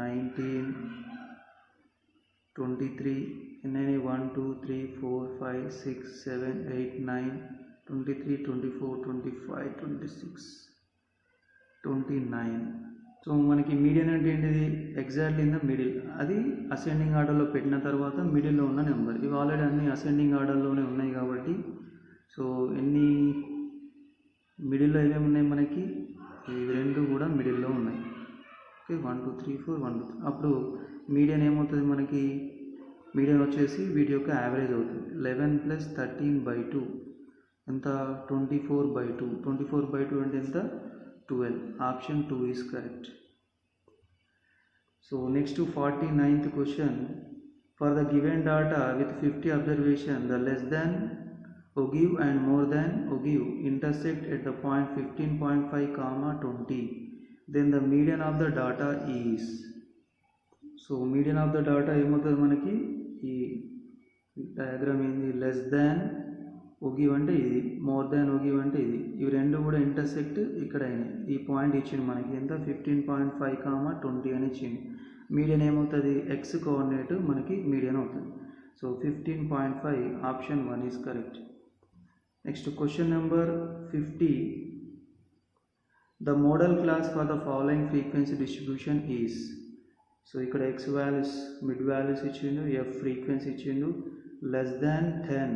19 23 ఎన్ని 1 2 3 4 5 6 7 8 9 23 24 25 26 29. So మనకి median అంటే ఏంటిది ఎగ్జాక్ట్లీ ఇన్ ద మిడిల్, అది అసెండింగ్ ఆర్డర్లో పెట్టిన తర్వాత మిడిల్లో ఉన్న నెంబర్. ఇవి ఆల్రెడీ అన్ని అసెండింగ్ ఆర్డర్లోనే ఉన్నాయి కాబట్టి సో ఎన్ని మిడిల్లో ఏమేమి ఉన్నాయి మనకి, ఇవి రెండు కూడా మిడిల్లో ఉన్నాయి. ఓకే 1 2 3 4 1 2 అప్పుడు మీడియన్ ఏమవుతుంది మనకి, మీడియన్ వచ్చేసి వీటి యొక్క యావరేజ్ అవుతుంది. 11 plus 13/2 ఎంత 24/2. 24/2 అంటే ఎంత 12. Option 2 is correct. So next to 49th question. For the given data with 50 observation, the less than ogive and more than ogive intersect at the point 15.5, 20. Then the median of the data is. So median of the data ఏమవుతుంది మనకి, ఈ diagram ఏంది, less than ఒగివ్ అంటే ఇది, more than ఒగివ్ అంటే ఇది. ఇవి రెండు కూడా ఇంటర్సెక్ట్ ఇక్కడ అయినాయి. ఈ పాయింట్ ఇచ్చింది మనకి ఎంత 15.5, 20 అని ఇచ్చింది. మీడియన్ ఏమవుతుంది, ఎక్స్ కోఆర్డినేట్ మనకి మీడియన్ అవుతుంది. So 15.5 option 1 is correct. Next question number 50. The model class for the following frequency distribution is. So ఇక్కడ x values mid values ఇచ్చిండు, f frequency ఇచ్చిండు, less than 10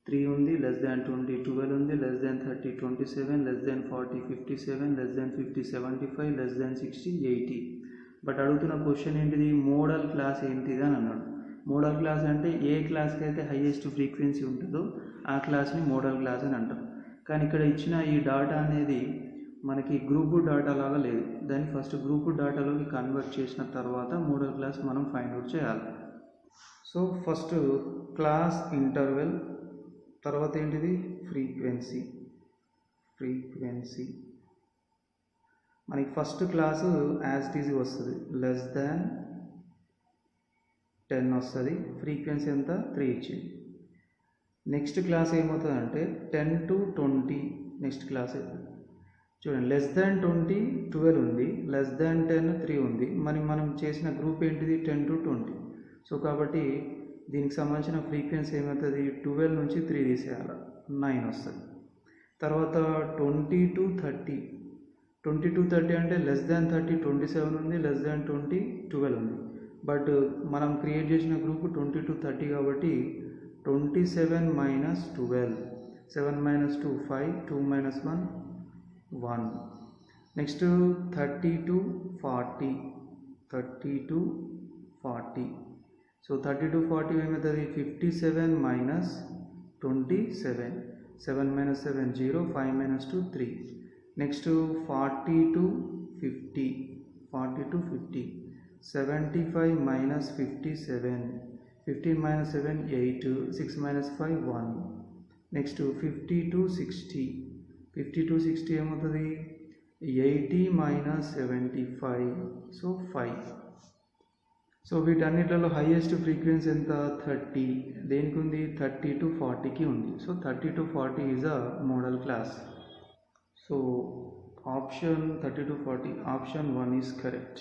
3 ఉంది, less than 20 12 ఉంది, less than 30 27, less than 40 57, less than 50 75, less than 60 80. But అడుగుతున్న question ఏంటిది, modal class ఏంటిది అని అన్నాడు. మోడల్ క్లాస్ అంటే ఏ క్లాస్కి అయితే హైయెస్ట్ ఫ్రీక్వెన్సీ ఉంటుందో ఆ క్లాస్ని మోడల్ క్లాస్ అని అంటాం. కానీ ఇక్కడ ఇచ్చిన ఈ డాటా అనేది మనకి గ్రూప్ డాటా లాగా లేదు. దాన్ని ఫస్ట్ గ్రూప్ డాటాలోకి కన్వర్ట్ చేసిన తర్వాత మోడల్ క్లాస్ మనం ఫైండ్ అవుట్ చేయాలి. సో ఫస్ట్ క్లాస్ ఇంటర్వెల్, తర్వాత ఏంటిది ఫ్రీక్వెన్సీ. మనకి first class as it is వస్తుంది, లెస్ దాన్ 10 వస్తుంది, ఫ్రీక్వెన్సీ ఎంత 3 ఇచ్చింది. నెక్స్ట్ క్లాస్ ఏమవుతుందంటే 10 to 20 నెక్స్ట్ క్లాస్ అవుతుంది. చూడండి, లెస్ దాన్ 20 12 ఉంది, లెస్ దాన్ 10 3 ఉంది. మరి మనం చేసిన గ్రూప్ ఏంటిది 10 to 20. సో కాబట్టి దీనికి సంబంధించిన ఫ్రీక్వెన్సీ ఏమవుతుంది, 12 నుంచి 3 తీసేయాలి, 9 వస్తుంది. తర్వాత 20 to 30 అంటే లెస్ దాన్ 30 27 ఉంది, లెస్ దాన్ 20 12 ఉంది. బట్ మనం క్రియేట్ చేసిన గ్రూప్ 20 to 30 కాబట్టి 27 minus 12, 7 minus 2 5, 2 minus 1 1. Next 30 to 40. So 30 to 40 ఏమవుతుంది, 57 minus 27, 7 minus 7 0, 5 minus 2 3. Next 40 to 50, 75 minus 57, 15 minus 7 8, 6 minus 5 1. Next 50 to 60, ఏమవుతుంది 80 minus 75, సో 5. సో వీటన్నిటిలో హైయెస్ట్ ఫ్రీక్వెన్సీ ఎంత 30. దేనికి ఉంది 30 to 40కి ఉంది. So 30 to 40 is a modal class. So option 30 to 40 option 1 is correct.